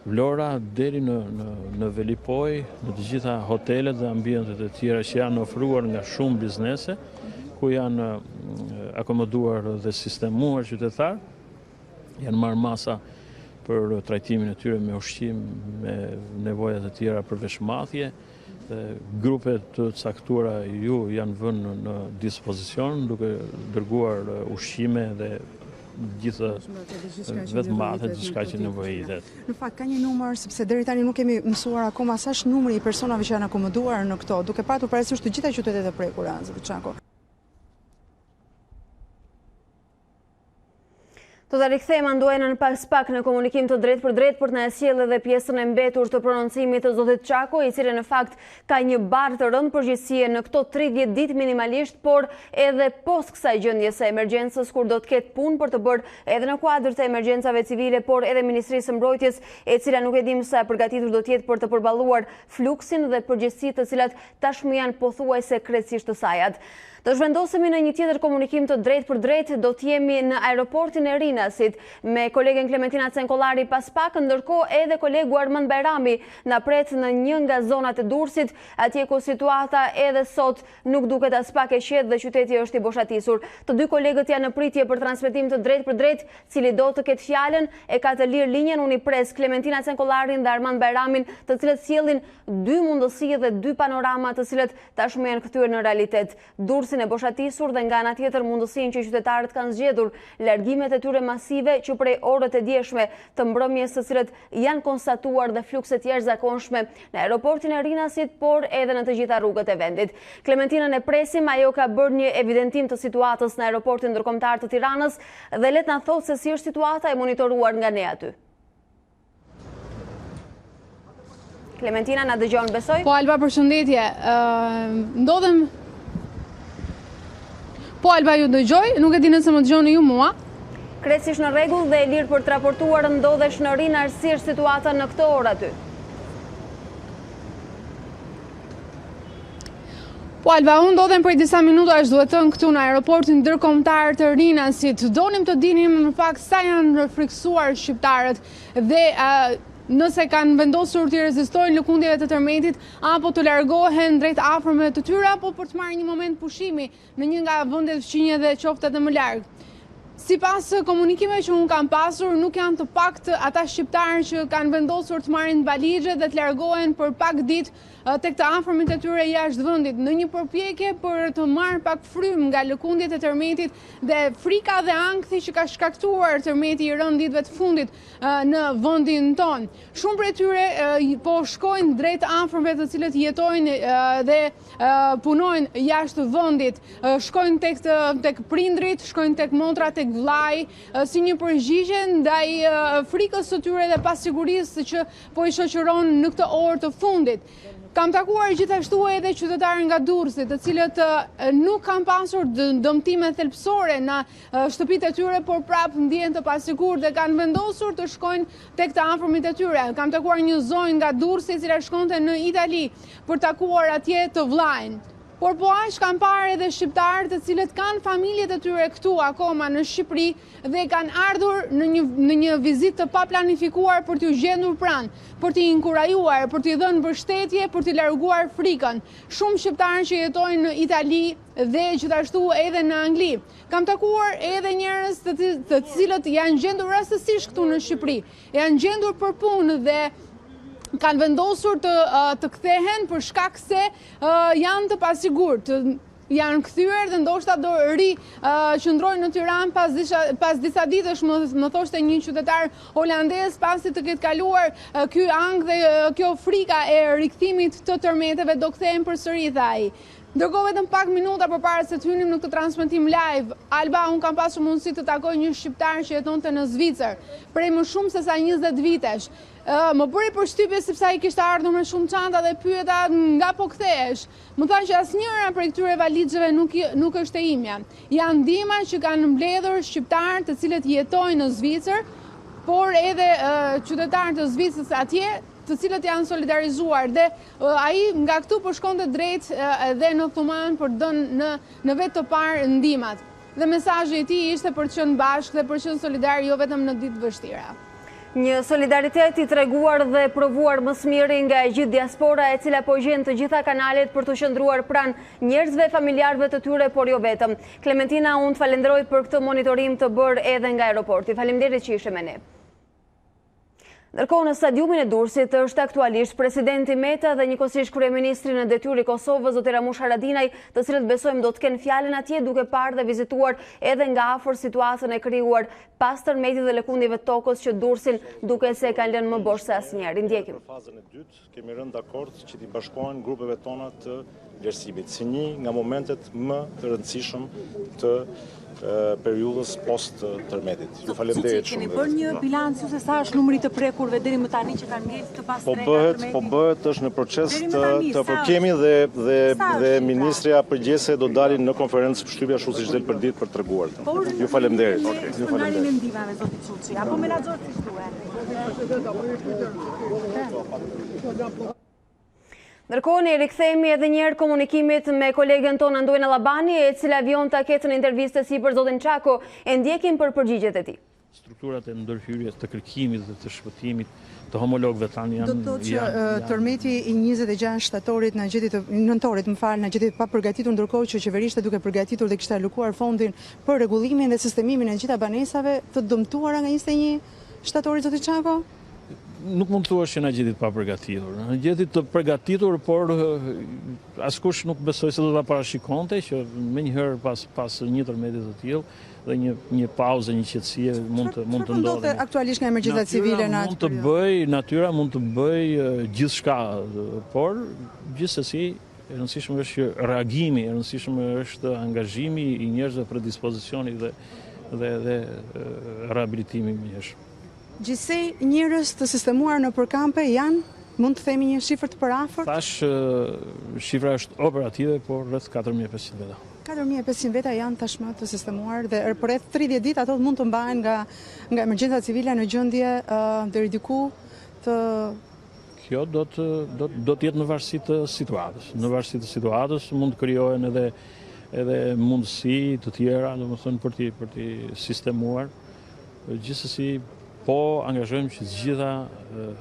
Vlora deri në Velipoj, në të gjitha hotelet dhe ambientet e tjera që janë ofruar nga shumë biznese, ku janë akomoduar dhe sistemuar qytetar, janë marrë masa për trajtimin e tyre me ushqim, me nevojat e tjera për veshmbathje, dhe grupe të caktuara janë vënë në dispozicion duke dërguar ushqime dhe gjithë vetë mathe, gjithçka që nevojitet. Në fakt, ka një numër, sepse deri tani nuk kemi mësuar akoma sa është numri i personave që janë akomoduar në këto, duke patur parasysh të gjitha qytetet e prekura, zoti Çako. Do të rikthejmë Andoenën pak në komunikim të drejt për drejt për të na sjellë edhe pjesën e mbetur të prononcimit të zotit Çako, i cili në fakt ka një barë të rëndë përgjegjësie në këto 30 ditë minimalisht, por edhe post kësaj gjendje së emergjencës, kur do të ketë punë për të bërë edhe në kuadër të emergjencave civile, por edhe Ministrisë së Mbrojtjes, e cila nuk e dim sa e përgatitur do të jetë për të përballuar fluksin dhe përgjegjësitë të cilat tashmë janë pothuajse krejtësisht të sajat. Do zhvendosemi në një tjetër komunikim të drejt për drejt, do të jemi në aeroportin e Rinasit me kolegen Klementina Cenkollari pas pak, ndërkohë edhe kolegu Armand Bajrami na pret në një nga zonat e Durrësit, atje ku situata edhe sot nuk duket as pak e qetë dhe qyteti është i boshatisur. Të dy kolegët janë në pritje për transmetim të drejt për drejt, cili do të ketë fjalën, e ka të lirë linjen, unë i pres Klementina Cenkollarin dhe Armand Bajramin, të cilët sjellin dy mundësi dhe dy panorama të cilët tashmë janë kthyer në realitet. Durrësi e boshatisur dhe nga ana tjetër mundësinë që qytetarët kanë zgjedhur largimet e tyre masive që prej orët e dieshme të mbrëmjes së cilët janë konstatuar dhe flukset jashtëzakonshme në aeroportin e Rinasit, por edhe në të gjitha rrugët e vendit. Klementinën e presim, ajo ka bërë një evidentim të situatës në aeroportin ndërkombëtar të Tiranës dhe le të na thotë se si është situata e monitoruar nga ne aty. Klementina, na dëgjon besoj? Po Alba, përshëndetje. Ndodhem Po Alba, ju dëgjoj, nuk e di nëse më dëgjoni ju mua. Krejtësisht në rregull dhe e lirë për të raportuar, ndodhesh në Rinar, si është situata në këto orë aty? Po Alba, unë ndodhem prej disa minutash, duhet thënë, këtu në aeroportin ndërkombëtar të Rinasit. Donim të dinim në fakt sa janë friksuar shqiptarët dhe nëse kanë vendosur të rezistojnë lëkundjeve të tërmetit, apo të largohen drejt afërme të tyre, apo për të marrë një moment pushimi në një nga vendet fqinje dhe qoftet më larg. Sipas komunikimeve që unë kam pasur, nuk janë të paktë ata shqiptarë që kanë vendosur të marrin valixhe dhe të largohen për pak ditë tek të afërmit e tyre jashtë vendit, në një përpjekje për të marrë pak frym nga lëkundjet e tërmetit dhe frika dhe ankthi që ka shkaktuar tërmeti i rënd ditëve të fundit në vendin tonë. Shumë prej tyre po shkojnë drejt afërmeve të cilët jetojnë dhe punojnë jashtë vendit, shkojnë tek prindrit, shkojnë tek motrat, tek vllai, si një përgjigje ndaj frikës së tyre dhe pasigurisë që po i shoqëron në këtë orë të fundit. Kam takuar gjithashtu edhe qytetarë nga Durrësi, të cilët nuk kanë pasur dëmtime thelbësore në shtëpitë e tyre, por prapë ndjehen të pasigurt dhe kanë vendosur të shkojnë tek të afërmit e tyre. Kam takuar një zonjë nga Durrësi e cila shkonte në Itali për takuar atje të vllajën. Por po aq kanë parë edhe shqiptarë të cilët kanë familjet e tyre këtu akoma në Shqipëri dhe kanë ardhur në një vizitë të paplanifikuar për t'u gjendur pranë, për t'i inkurajuar, për t'i dhënë mbështetje, për t'i larguar frikën. Shumë shqiptarë që jetojnë në Itali dhe gjithashtu edhe në Angli. Kam takuar edhe njerëz të cilët janë gjendur rastësisht këtu në Shqipëri, janë gjendur për punë dhe kanë vendosur të kthehen për shkak se janë të pasigurt, janë kthyer dhe ndoshta do qëndrojnë në Tiranë pas disa ditësh, më thoshte një qytetar holandez, pasi të ketë kaluar ky ankth dhe kjo frika e rikthimit të tërmeteve, do kthehen përsëri, tha ai. Ndërkohë vetëm pak minuta përpara se të hynim në këtë transmetim live, Alba, unë kam pasur mundësi të takoj një shqiptar që jetonte në Zvicër prej më shumë se sa 20 vitesh. Më bëri përshtypje sepse ai kishte ardhur me shumë çanta dhe pyeta nga po kthehesh. Më tha që asnjëra prej këtyre valizheve nuk është e imja. Janë ndihma që kanë mbledhur shqiptarë të cilët jetojnë në Zvicër, por edhe qytetarë të Zvicrës atje, të cilët janë solidarizuar dhe ai nga këtu po shkonte drejt edhe në Thuman për dhënë në vetë të parë ndihmat. Dhe mesazhi i tij ishte për të qenë bashkë dhe për të qenë solidar jo vetëm në ditë vështira. Një solidaritet i treguar dhe provuar më së miri nga e gjithë diaspora, e cila po gjen të gjitha kanalet për të qëndruar pranë njerëzve, familjarëve të tyre, por jo vetëm. Klementina, unë të falenderoj për këtë monitorim të bërë edhe nga aeroporti. Faleminderit që ishe me ne. Ndërkohë në stadiumin e Durrësit është aktualisht presidenti Meta dhe njëkohësisht kryeministri në detyrë i Kosovës, zoti Ramush Haradinaj, të cilët besojmë do të kenë fjalën atje, duke parë dhe vizituar edhe nga afër situatën e krijuar pas tërmetit dhe lëkundive të tokës që Durrësin duket se kanë lënë më bosh se asnjëherë. Ndjekim. Në fazën e dytë kemi rënë dakord që t'i bashkohen grupeve tona të vlerësimit si një nga momentet më të rëndësishëm të periudhës post tërmetit. Ju faleminderit shumë. Keni bërë një bilanc se sa është numri të prekurve deri më tani që kanë ngel të pas tërmetit? Po bëhet, është në proces të përkemi dhe ministrja përgjithëse do dalin në konferencë përshtypja ashtu siç del për ditë për treguar. Ju faleminderit. Ju faleminderit. Me ndihmave zoti Çuçi apo menaxhor si thuhet? Ndërkohë ne rikthehemi edhe një herë komunikimit me kolegen tonë Anduin Allabani, e cila vijon ta ketë në intervistë sipër zotin Çako, e ndjekim për përgjigjet e tij. Strukturat e ndërhyrjes të kërkimit dhe të shpëtimit të homologëve tani janë. Do të thotë që tërmeti i 26 shtatorit nëntorit, na gjeti pa përgatitur, ndërkohë që qeverishtja duke përgatitur dhe kishte alokuar fondin për rregullimin dhe sistemimin e gjitha banesave të dëmtuara nga 21 shtatorit, zoti Çako? Nuk mund të thuash që na gjetit pa përgatitur. Na gjetit të përgatitur, por askush nuk besoj se do ta parashikonte që menjëherë pas një tërmeti të tillë dhe një pauzë, një qetësie mund të ndodhë. Aktualisht nga emergjenca civile në atë periudhë. Natyra mund të bëj gjithçka, por gjithsesi e rëndësishme është që reagimi, e rëndësishme është angazhimi i njerëzve për dispozicioni dhe rehabilitimi i njerëzve. Gjithsej njerëz të sistemuar në përkampe janë, mund të themi një shifër të përafërt? Tash shifra është operative, por rreth 4500 veta. 4500 veta janë tashmë të sistemuar dhe për rreth 30 ditë ato mund të mbahen nga emergjenca civile në gjendje deri diku të... Kjo do të jetë në varësi të situatës. Në varësi të situatës mund të krijohen edhe mundësi të tjera, domethënë për të sistemuar. Gjithsesi po angazhojmë që gjitha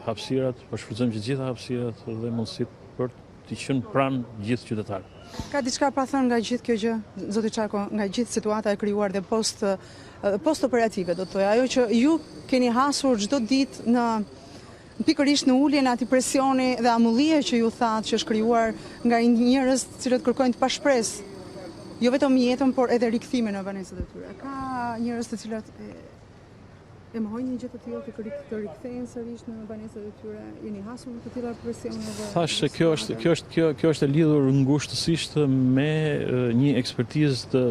hapësirat, po shfrytëzojmë që gjitha hapësirat dhe mundësitë për të qenë pranë gjithë qytetarët. Ka diçka pa thënë nga gjithë kjo gjë, zoti Çako, nga gjithë situata e krijuar dhe post operative, do të thoya, ajo që ju keni hasur çdo ditë në pikërisht në uljen e atij presioni dhe amullie që ju thatë që është krijuar nga njerëz të cilët kërkojnë të pashpresë, jo vetëm jetën, por edhe rikthimin në banesat e tyre. Ka njerëz të cilët e mohojnë një gjë të tillë të rikthehen sërish në banesat e tyre, jeni hasur në të tilla presione dhe... Thash se kjo është e lidhur ngushtësisht me një ekspertizë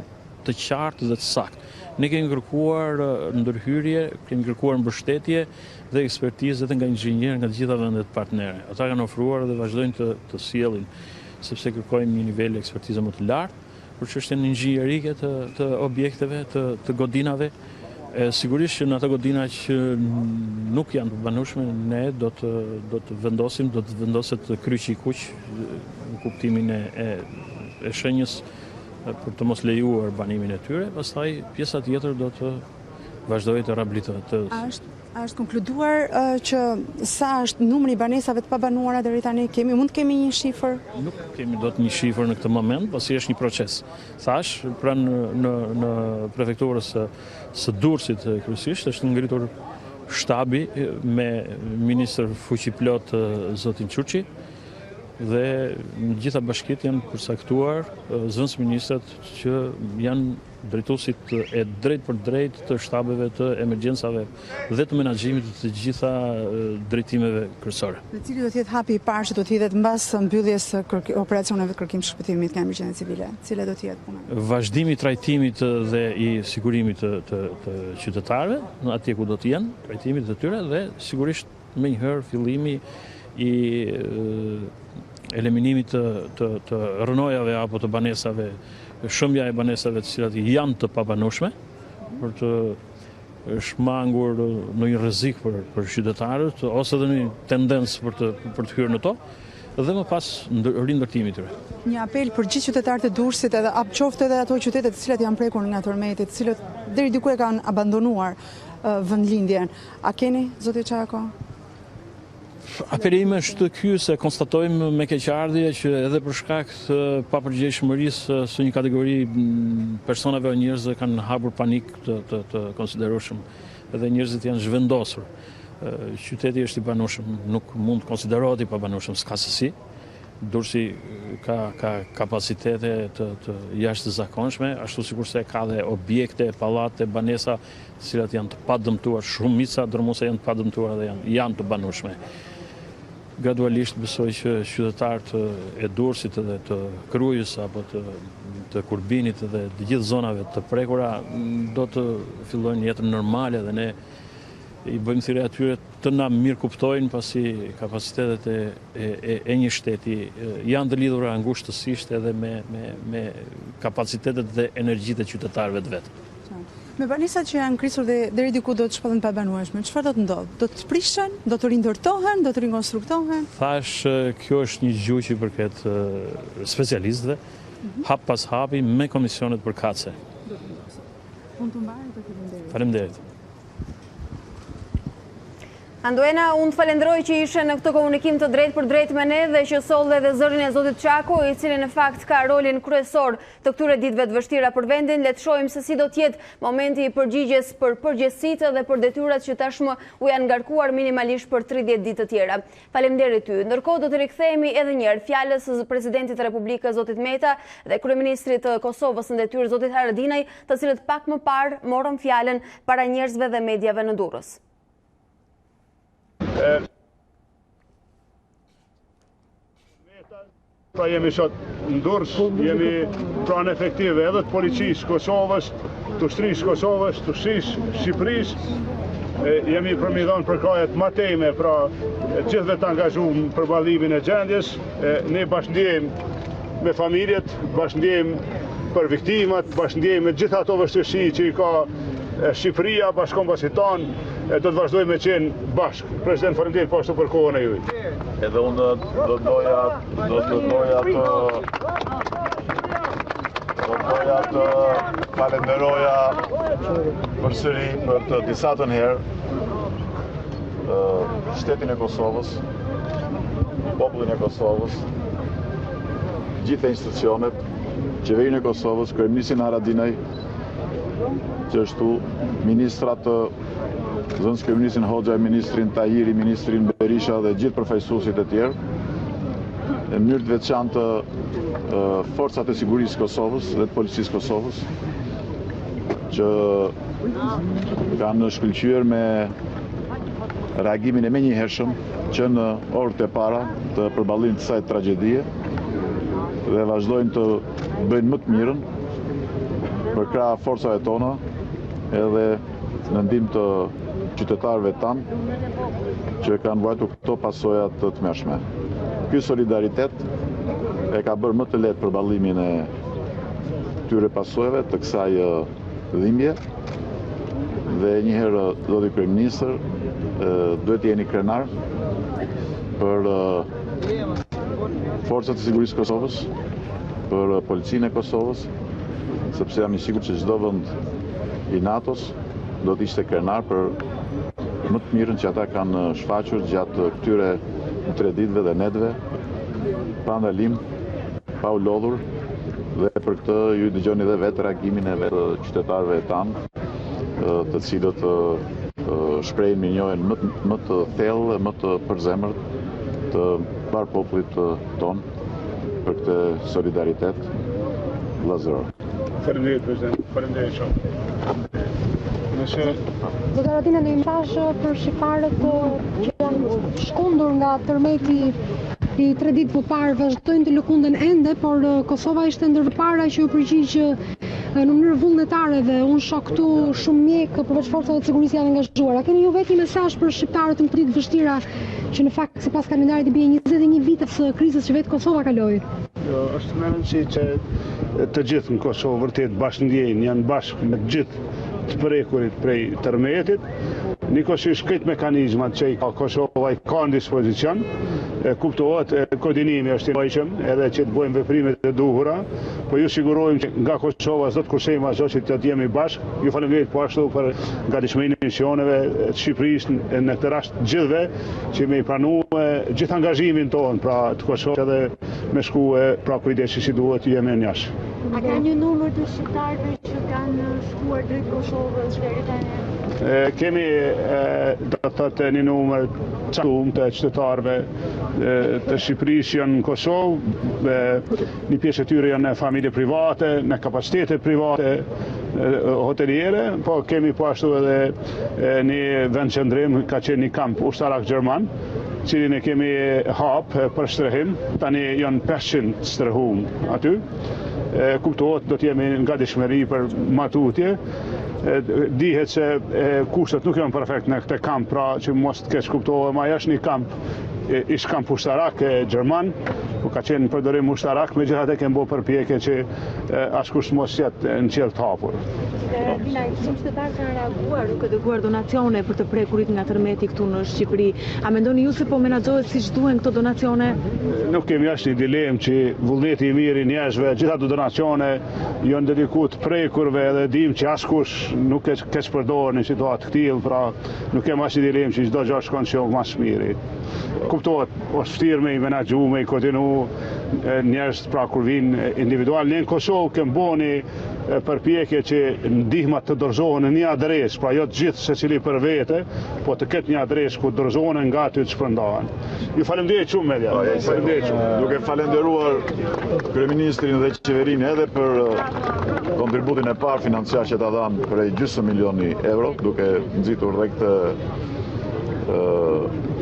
të qartë dhe të saktë. Ne kemi kërkuar ndërhyrje, kemi kërkuar mbështetje dhe ekspertizë edhe nga inxhinierë nga të gjitha vendet partnere. Ata kanë ofruar dhe vazhdojnë të sjellin, sepse kërkojnë një nivel ekspertize më të lartë për çështjen inxhinierike të objekteve, të godinave. Sigurisht që në ato godina që nuk janë të banueshme, ne do të vendoset kryqi i kuq në kuptimin e shenjës për të mos lejuar banimin e tyre, pastaj pjesa tjetër do të vazhdojë të rehabilitohet. A është konkluduar që sa është numri i banesave të pabanuara deri tani? Mund të kemi një shifër? Nuk kemi dot një shifër në këtë moment, pasi është një proces. Thash, pranë në prefekturës së Durrësit kryesisht është ngritur shtabi me ministër fuqiplot zotin Çuçi dhe në gjitha bashkitë janë përcaktuar zëvendës ministrat që janë drejtuesit e drejt për drejt të shtabeve të emergjencave dhe të menaxhimit të gjitha drejtimeve kryesore. Dhe cili do të jetë hapi i parë që do të hidhet mbas mbylljes së operacioneve kërkim shpëtimit nga emergjenca civile? Cila do të jetë puna? Vazhdimi i trajtimit dhe i sigurimit të qytetarëve, atje ku do të jenë, trajtimit të tyre dhe sigurisht menjëherë fillimi i eliminimit të rënojave apo të banesave, shëmbja e banesave të cilat janë të pabanueshme, për të shmangur në një rrezik për qytetarët, ose edhe një tendencë për të hyrë në to, dhe më pas rindërtimit tyre. Një apel për gjithë qytetarët e Durrësit, edhe qoftë edhe ato qytete të cilat janë prekur nga tërmeti, të cilët deri diku e kanë abandonuar vendlindjen. A keni, zoti Çako? Apelimi është ky se konstatojmë me keqardhje që edhe për shkak të papërgjegjshmërisë së një kategori personave o njerëzve kanë hapur panik të konsiderueshëm, edhe njerëzit janë zhvendosur. Qyteti është i banueshëm, nuk mund të konsiderohet i pabanueshëm, s'ka sesi. Durrësi ka kapacitete të jashtëzakonshme, ashtu sikurse ka dhe objekte, pallate, banesa, të cilat janë të padëmtuar, shumica dërmuese janë të padëmtuara dhe janë të banueshme. Gradualisht besoj që qytetarët e Durrësit dhe të Krujës apo të Kurbinit dhe të gjithë zonave të prekura do të fillojnë jetën normale dhe ne i bëjmë thirrje atyre të na mirë kuptojnë, pasi kapacitetet e një shteti janë të lidhura ngushtësisht edhe me kapacitetet dhe energjitë e qytetarëve të vetë. Me banesat që janë krisur dhe deri diku do të shpallen pabanueshme, çfarë do të ndodhë? Do të prishen, do të rindërtohen, do të rikonstruktohen? Thash, kjo është një gjuhë që i përket specialistëve, hap pas hapi me komisionet përkatëse. Unë të mbarë të faleminderit. Faleminderit. Anduena, unë të falenderoj që ishe në këtë komunikim të drejt për drejt me ne dhe që solde dhe zërin e zotit Çako, i cili në fakt ka rolin kryesor të këtyre ditëve të vështira për vendin. Le të shohim se si do të jetë momenti i përgjigjes për përgjegjësitë dhe për detyrat që tashmë u janë ngarkuar minimalisht për 30 ditë të tjera. Faleminderit ty. Ndërkohë do të rikthehemi edhe një herë fjalës së presidentit të Republikës zotit Meta dhe kryeministrit të Kosovës në detyrë zotit Haradinaj, të cilët pak më parë morën fjalën para njerëzve dhe mediave në Durrës. Pra jemi sot në Durrës, jemi pranë efektive edhe të policisë Kosovës, të ushtrisë Kosovës, të ushtrisë Shqipërisë. Jemi përmidhon për kajet mateme, pra gjithve të angazhuar për ballimin e gjendjes. Ne bashkëndijemi me familjet, bashkëndijemi për viktimat, bashkëndijemi me gjitha ato vështirësi që i ka Shqipëria, bashkombësit tonë, do të vazhdojmë me qenë bashkë. President, faleminderit po ashtu për kohën e juaj. Edhe unë do doja të falenderoja përsëri për të disatën herë shtetin e Kosovës, popullin e Kosovës, gjithë institucionet, qeverinë e Kosovës, kryeministrin Haradinaj, gjithashtu ministrat zënës kryeministrin Hoxha, ministrin Tahiri, ministrin Berisha dhe gjithë përfaqësuesit e tjerë, në mënyrë të veçantë forcat e sigurisë Kosovës dhe të policisë Kosovës, që kanë shkëlqyer me reagimin e menjëhershëm që në orët e para të përballimit të kësaj tragjedie dhe vazhdojnë të bëjnë më të mirën për krah forcave tona edhe në ndihmë të qytetarëve tanë që kanë vajtur këto pasoja të tmerrshme. Ky solidaritet e ka bërë më të lehtë përballimin e këtyre pasojave të kësaj dhimbje dhe njëherë zoti kryeministër duhet jeni krenar për forcat e sigurisë Kosovës, për policinë e Kosovës, sepse jam i sigurt që çdo vend i NATO-s do të ishte krenar për më të mirën që ata kanë shfaqur gjatë këtyre 3 ditëve dhe netëve, pa ndalim, pa u lodhur, dhe për këtë ju dëgjoni dhe vetë reagimin e vetë qytetarëve tanë, të cilët shprehin mirënjohjen më të thellë, më të përzemërt të parë popullit tonë për këtë solidaritet vëllazëror. Faleminderit, President. Faleminderit shumë. Zotëra Radina, në mesazh për shqiptarët që janë shkundur nga tërmeti i 3 ditë më parë, vazhdojnë të lëkunden ende, por Kosova ishte ndër para që u përgjigj në mënyrë vullnetare dhe unë shoh këtu shumë mjekë përveç forcave të sigurisë janë angazhuar. A keni ju vetë një mesazh për shqiptarët në këtë ditë vështira që në fakt sipas kalendarit i bie 21 vite së krizës që vetë Kosova kaloi? Është më rëndësishme që të gjithë në Kosovë vërtet bashkëndjejnë, janë bashkë me të gjithë të prekurit prej tërmetit, njëkohësisht këtë mekanizmat që Kosova i ka në dispozicion, kuptohet koordinimi është i nevojshëm edhe që të bëjmë veprimet e duhura, po ju sigurojmë që nga Kosova s'do të kursejmë asgjë që të jemi bashkë. Ju falenderoj po ashtu për gatishmërinë e misioneve të Shqipërisë në këtë rast gjithëve që më pranuan gjithë angazhimin tonë pra të Kosovës edhe me shkuë pra kujdesi si duhet jemi në jashtë. A ka një numër të shqiptarëve që kanë shkuar drejt Kosovës deri tani? Kemi do të thotë një numër caktuar të qytetarëve të Shqipërisë janë në Kosovë, një pjesë e tyre janë në familje private, në kapacitete private hoteliere, po kemi po ashtu edhe një vendqëndrim ka qenë një kamp ushtarak gjerman, cilin e kemi hap për shtrehim, tani janë 500 strehum aty. Kuptohet do të jemi nga dishmëri për matutje. Dihet se kushtet nuk janë perfekt në këtë kamp, pra që mos të keq kuptohet, ma është një kamp, ish kamp ushtarak gjerman, ku ka qenë përdorim ushtarak, megjithatë kemi bërë përpjekje që askush mos jetë në qiell të hapur. Dina, shumë qytetarë kanë reaguar duke dërguar donacione për të prekurit nga tërmeti këtu në Shqipëri. A mendoni ju se po menaxhohet siç duhen këto donacione? Nuk kemi as një dilemë që vullneti i mirë i njerëzve, gjitha ato donacione janë dedikuar prekurve dhe dim që askush nuk e keq përdor në situatë të tillë, pra nuk kemi as një dilemë që çdo gjë shkon që më së miri. Kuptohet, është vërtet me i menaxhu, me i koordinu njerëz pra kur vinë individual. Ne në Kosovë kemi bëni përpjekje që ndihmat të dorëzohen në një adresë, pra jo të gjithë secili për vete, po të ketë një adresë ku dorëzohen nga aty të shpërndahen. Ju falenderoj shumë media. Falenderoj shumë. Duke falenderuar kryeministrin dhe qeverinë edhe për kontributin e parë financiar që ta dhanë për gjysmë milioni euro, duke nxitur dhe këtë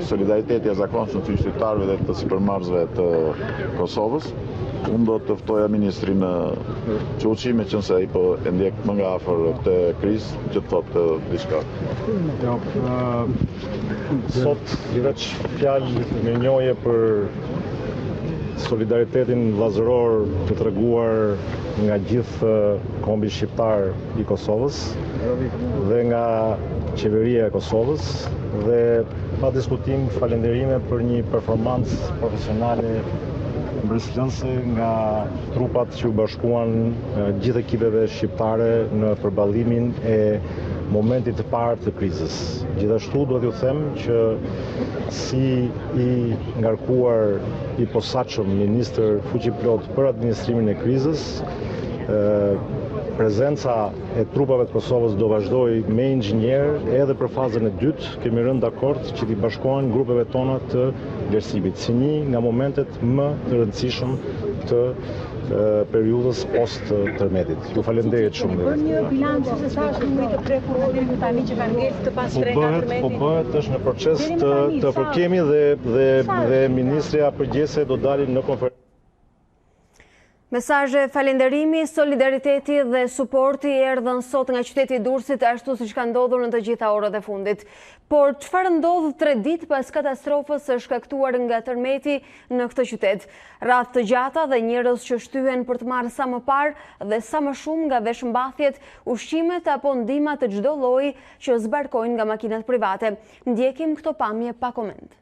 solidariteti e zakonshëm të qytetarëve dhe të sipërmarrësve të Kosovës. Unë do të ftoja ministrin Quçi, me qenë se ai po e ndjek më nga afër këtë krizë, që të thotë diçka. Sot i veç fjalë mirënjohje për solidaritetin vllazëror të treguar nga gjithë kombi shqiptar i Kosovës dhe nga qeveria e Kosovës dhe pa diskutim falënderime për një performancë profesionale mbretëreshëse nga trupat që u bashkuan gjithë ekipeve shqiptare në përballimin e momentit të parë të krizës. Gjithashtu do t'ju them që si i ngarkuar i posaçëm ministër fuqiplot për administrimin e krizës, prezenca e trupave të Kosovës do vazhdoj me inxhinierë edhe për fazën e dytë. Kemi rënë dakord që t'i bashkohen grupeve tona të vlerësimit si një nga momentet më të rëndësishëm të periudhës post tërmetit. Ju falenderoj shumë. Për një bilanc se sa është numri të prekurve deri tani që kanë ngelë të pas tre nga tërmeti? Po bëhet, është në proces të përkemi dhe ministrja përgjithëse do dalin në konferencë. Mesazhe falenderimi, solidariteti dhe suporti erdhën sot nga qyteti i Durrësit ashtu siç ka ndodhur në të gjitha orët e fundit. Por çfarë ndodh 3 ditë pas katastrofës së shkaktuar nga tërmeti në këtë qytet? Radhë të gjata dhe njerëz që shtyhen për të marrë sa më parë dhe sa më shumë nga veshmbathjet, ushqimet apo ndihmat të çdo lloji që zbarkojnë nga makinat private. Ndjekim këto pamje pa koment.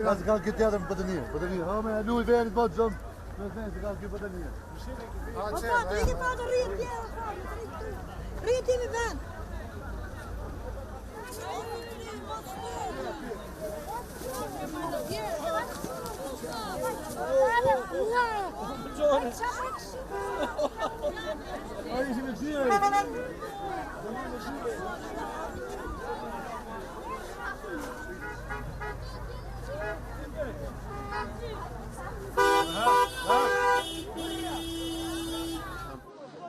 Als ik al een keer heb, botanier. Oh, maar nu weer het bot zo. Dat mensen gaan keer botanier. Wat gaat er? Je gaat er rietje. Rietje me van.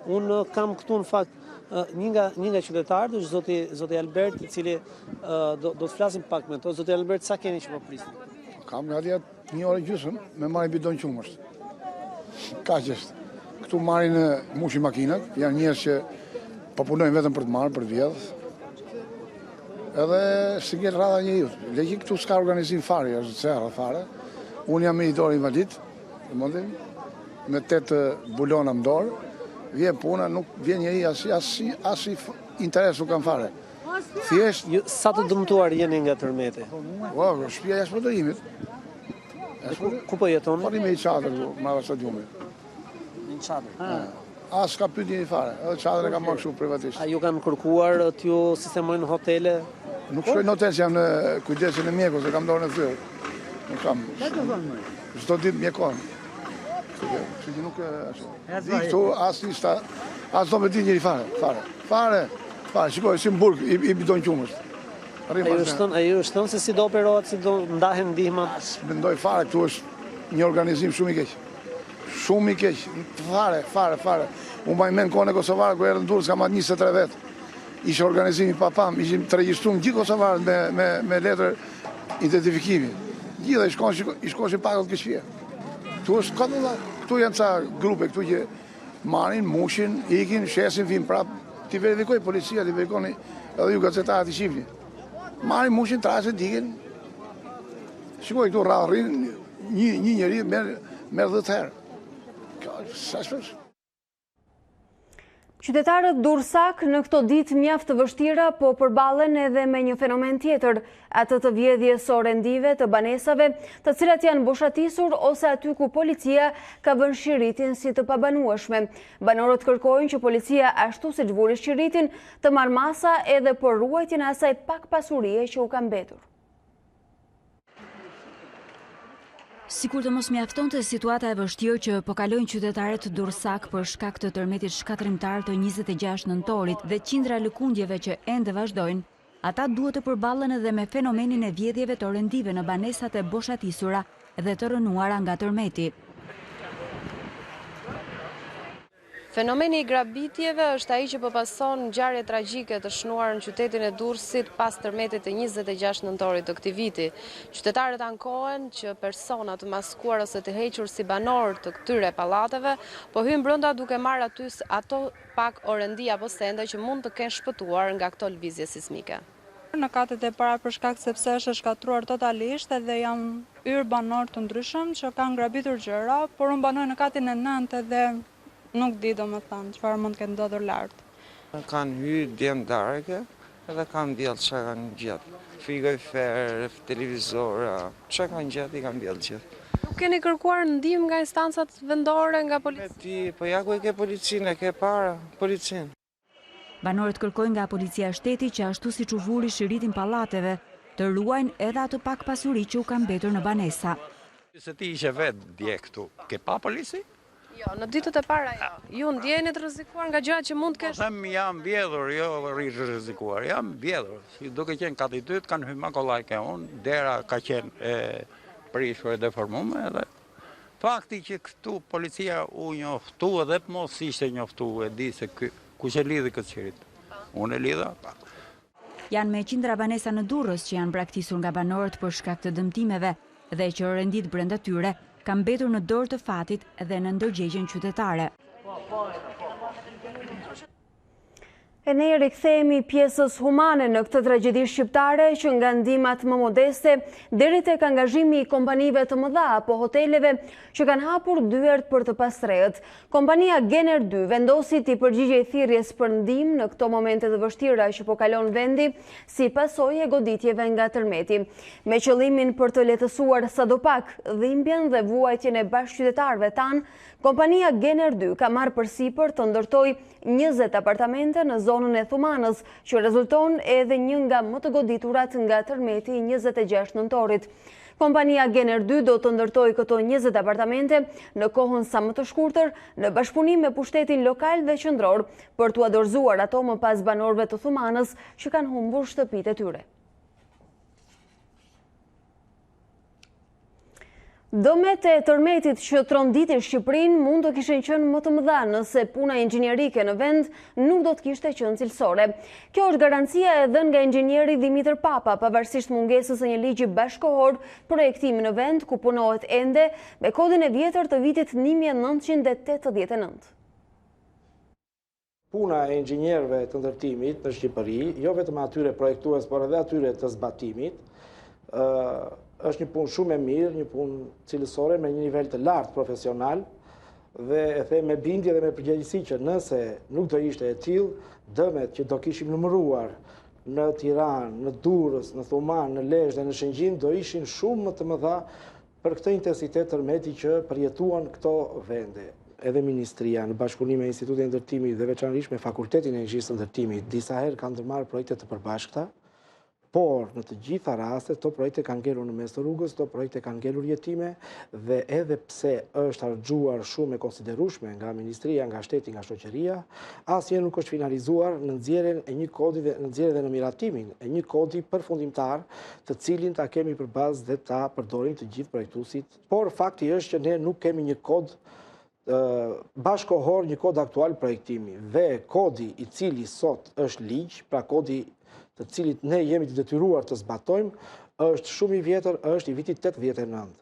Unë kam këtu në fakt një nga qytetarët është zoti Albert, i cili do të flasim pak me to. Zoti Albert, sa keni që po prisni? Kam nga dhjetë 1 orë gjysmë me marrin bidon qumësht. Kaq është. Këtu marrin mushi makinat, janë njerëz që po punojnë vetëm për të marrë, për vjedh. Edhe si gjetë rradha njeriu. Leqi këtu s'ka organizim fare, është serra fare. Unë jam meditor invalid, me 8 bulona më dorë. Vjen puna, nuk vjen njeri as interes nuk kanë fare. Thjesht sa të dëmtuar jeni nga tërmeti? Shtëpia jashtë motorimit. Ku po jetoni? Po me i çadër mbrapa stadiumit. Në çadër. As ka pyetje një fare. Edhe çadër e ka marrë kështu privatisht. A ju kanë kërkuar t'ju sistemojnë në hotele? Nuk shkoj në hotel, jam në kujdesin e mjekut, se kam dorën e thyrë. Nuk kam. Çdo ditë mjekon. Që që nuk di këtu as do me di njëri fare, shikoj si mburg i bidon qumësht. Ajo është thënë se si do operohet, si do ndahen ndihmat? Mendoj fare, këtu është një organizim shumë i keq. Shumë i keq, fare. Unë baj men kone Kosovarë, kërë erë në Durrës, kam atë 23 vetë. Ishe organizimi papam, ishim të regjistruar gjithë Kosovarët me letër identifikimi. Gjithë i shkoshin pakët këshfje. Këtu janë ca grupe këtu që marrin, mushin, ikin, shesin, vim prap, ti verifikoj policia, ti verifikoni edhe ju gazetarët i shifni. Marrin, mushin, trasin, ikin. Shikoj këtu rrallë, një njeri merë 10 herë. Sa shpesh? Qytetarët durrësak në këto ditë mjaft të vështira po përballen edhe me një fenomen tjetër, atë të vjedhjes së rendive të banesave, të cilat janë boshatisur ose aty ku policia ka vënë shiritin si të pabanueshme. Banorët kërkojnë që policia ashtu siç vuri shiritin të marrë masa edhe për ruajtjen e asaj pak pasurie që u ka mbetur. Sikur të mos mjaftonte situata e vështirë që po kalojnë qytetarët durrësak për shkak të tërmetit shkatrimtar të 26 nëntorit dhe qindra lëkundjeve që ende vazhdojnë, ata duhet të përballen edhe me fenomenin e vjedhjeve të rendive në banesat e boshatisura dhe të rënuara nga tërmeti. Fenomeni i grabitjeve është ai që po pason ngjarje tragjike të shënuar në qytetin e Durrësit pas tërmetit të 26 nëntorit të këtij viti. Qytetarët ankohen që persona të maskuar ose të hequr si banor të këtyre pallateve po hyjnë brenda duke marrë aty ato pak orendi apo sende që mund të kenë shpëtuar nga këto lëvizje sismike. Në katet e para për shkak sepse është shkatruar totalisht edhe janë hyrë banor të ndryshëm që kanë grabitur gjëra, por unë banoj në katin e 9 edhe nuk di do më thënë, çfarë mund të ketë ndodhur lart. Kanë hyrë djemë darke edhe kanë bjellë që kanë gjetë. Frigorifer, televizor, që kanë gjetë i kanë bjellë gjithë. Nuk keni kërkuar ndihmë nga instancat vendore, nga policia? Po ja ku e ke policinë, e ke para policinë. Banorët kërkojnë nga policia e shtetit që ashtu siç u vuri shiritin pallateve, të ruajnë edhe atë pak pasuri që u ka mbetur në banesa. Se ti ishe vetë dje këtu, ke pa polici? Jo, në ditët e para jo. Ju ndjeni të rrezikuar nga gjëra që mund të kesh? Them jam vjedhur, jo rrezikuar. Jam vjedhur. Si duke qenë kati dytë kanë hyrë makollajke unë, dera ka qenë e prishur e deformuar edhe fakti që këtu policia u njoftu edhe mos ishte njoftu e di se kush e lidhi këtë çirit. Unë e lidha. Janë me qindra banesa në Durrës që janë braktisur nga banorët për shkak të dëmtimeve dhe që rendit brenda tyre kanë mbetur në dorë të fatit dhe në ndërgjegjen qytetare. E ne rikthehemi pjesës humane në këtë tragjedi shqiptare që nga ndihmat më modeste deri tek angazhimi i kompanive të mëdha apo hoteleve që kanë hapur dyert për të pastrehët. Kompania Gener 2 vendosi të përgjigjej thirrjes për ndihmë në këto momente të vështira që po kalon vendi si pasojë e goditjeve nga tërmeti, me qëllimin për të lehtësuar sadopak dhimbjen dhe vuajtjen e bashkëqytetarëve tanë. Kompania Gener 2 ka marrë përsipër të ndërtojë 20 apartamente në zonën e Thumanës, që rezulton edhe një nga më të goditurat nga tërmeti i 26 nëntorit. Kompania Gener 2 do të ndërtojë këto 20 apartamente në kohën sa më të shkurtër në bashkëpunim me pushtetin lokal dhe qendror për t'u dorëzuar ato më pas banorëve të Thumanës që kanë humbur shtëpitë e tyre. Dëmet e tërmetit që tronditi Shqipërinë mund të kishin qenë më të mëdha nëse puna inxhinierike në vend nuk do të kishte qenë cilësore. Kjo është garancia e dhënë nga inxhinieri Dimitër Papa, pavarësisht mungesës së një ligji bashkëkohor projektimi në vend ku punohet ende me kodin e vjetër të vitit 1989. Puna e inxhinierëve të ndërtimit në Shqipëri, jo vetëm atyre projektues, por edhe atyre të zbatimit, është një punë shumë e mirë, një punë cilësore me një nivel të lartë profesional dhe e them me bindje dhe me përgjegjësi që nëse nuk do ishte e tillë, dëmet që do kishim numëruar në Tiranë, në Durrës, në Thuman, në Lezhë dhe në Shëngjin do ishin shumë më të mëdha për këtë intensitet tërmeti që përjetuan këto vende. Edhe Ministria në bashkëpunim me Institutin e Ndërtimit dhe veçanërisht me Fakultetin e Inxhinierisë së Ndërtimit disa herë kanë ndërmarrë projekte të përbashkëta. Por në të gjitha rastet, to projekte kanë ngelur në mes të rrugës, to projekte kanë ngelur jetime dhe edhe pse është harxhuar shumë e konsiderueshme nga Ministria, nga Shteti, nga shoqëria, asnjë nuk është finalizuar në nxjerrjen e një kodi dhe në nxjerrjen dhe në miratimin e një kodi përfundimtar, të cilin ta kemi për bazë dhe ta përdorim të gjithë projektuesit. Por fakti është që ne nuk kemi një kod bashkohor, një kod aktual projektimi dhe kodi i cili sot është ligj, pra kodi të cilit ne jemi të detyruar të zbatojmë, është shumë i vjetër, është i vitit 89.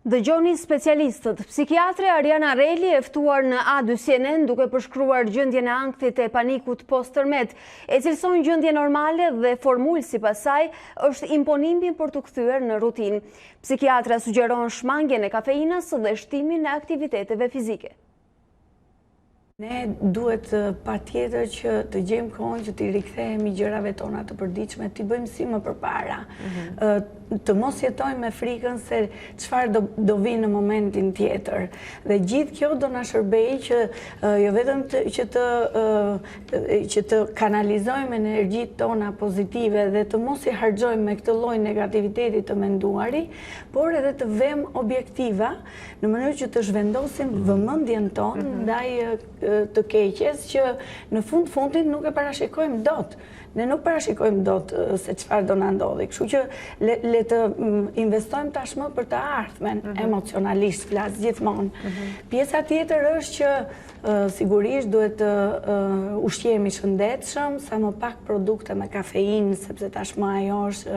Dëgjoni specialistët. Psikiatre Ariana Reli e ftuar në A2CNN duke përshkruar gjendjen e ankthit e panikut post-tërmet, e cilëson gjendje normale dhe formulsi pasaj është imponimi për të kthyer në rutinë. Psikiatra sugjeron shmangjen e kafeinës dhe shtimin e aktiviteteve fizike. Ne duhet pa tjetër që të gjejmë kohën që t'i rikthehemi gjërave tona të përditshme, t'i bëjmë si më përpara. Të mos jetojmë me frikën se çfarë do vinë në momentin tjetër. Dhe gjithë kjo do na shërbejë që jo vetëm që të kanalizojmë energjitë tona pozitive dhe të mos i harxojmë me këtë lloj negativiteti të menduari, por edhe të vëmë objektiva në mënyrë që të zhvendosim vëmendjen tonë ndaj të keqes që në fundit nuk e parashikojmë dot. Ne nuk parashikojmë dot se çfarë do na ndodhi. Kështu që le të investojmë tashmë për të ardhmen, emocionalisht flas gjithmonë. Pjesa tjetër është që sigurisht duhet të ushqehemi shëndetshëm, sa më pak produkte me kafeinë, sepse tashmë ajo është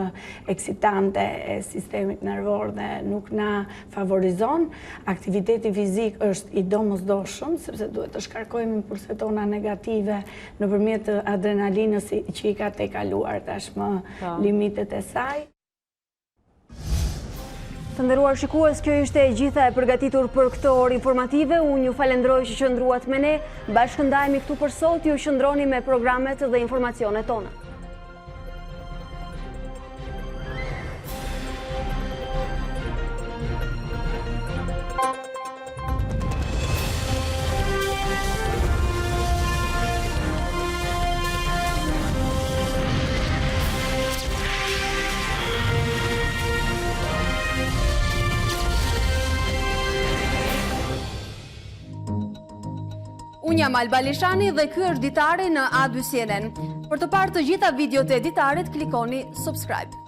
eksitante e sistemit nervor dhe nuk na favorizon. Aktiviteti fizik është i domosdoshëm, sepse duhet të shkarkojmë impulset tona negative nëpërmjet adrenalinës që i ka tejkaluar tashmë limitet e saj. Të nderuar shikues, kjo ishte e gjitha e përgatitur për këtë orë informative. Unë ju falenderoj që qëndruat me ne. Bashkëndajemi këtu për sot, ju qëndroni me programet dhe informacionet tona. Unë jam Alba Lishani dhe ky është Ditari në A2 CNN. Për të parë të gjitha videot e Ditarit, klikoni subscribe.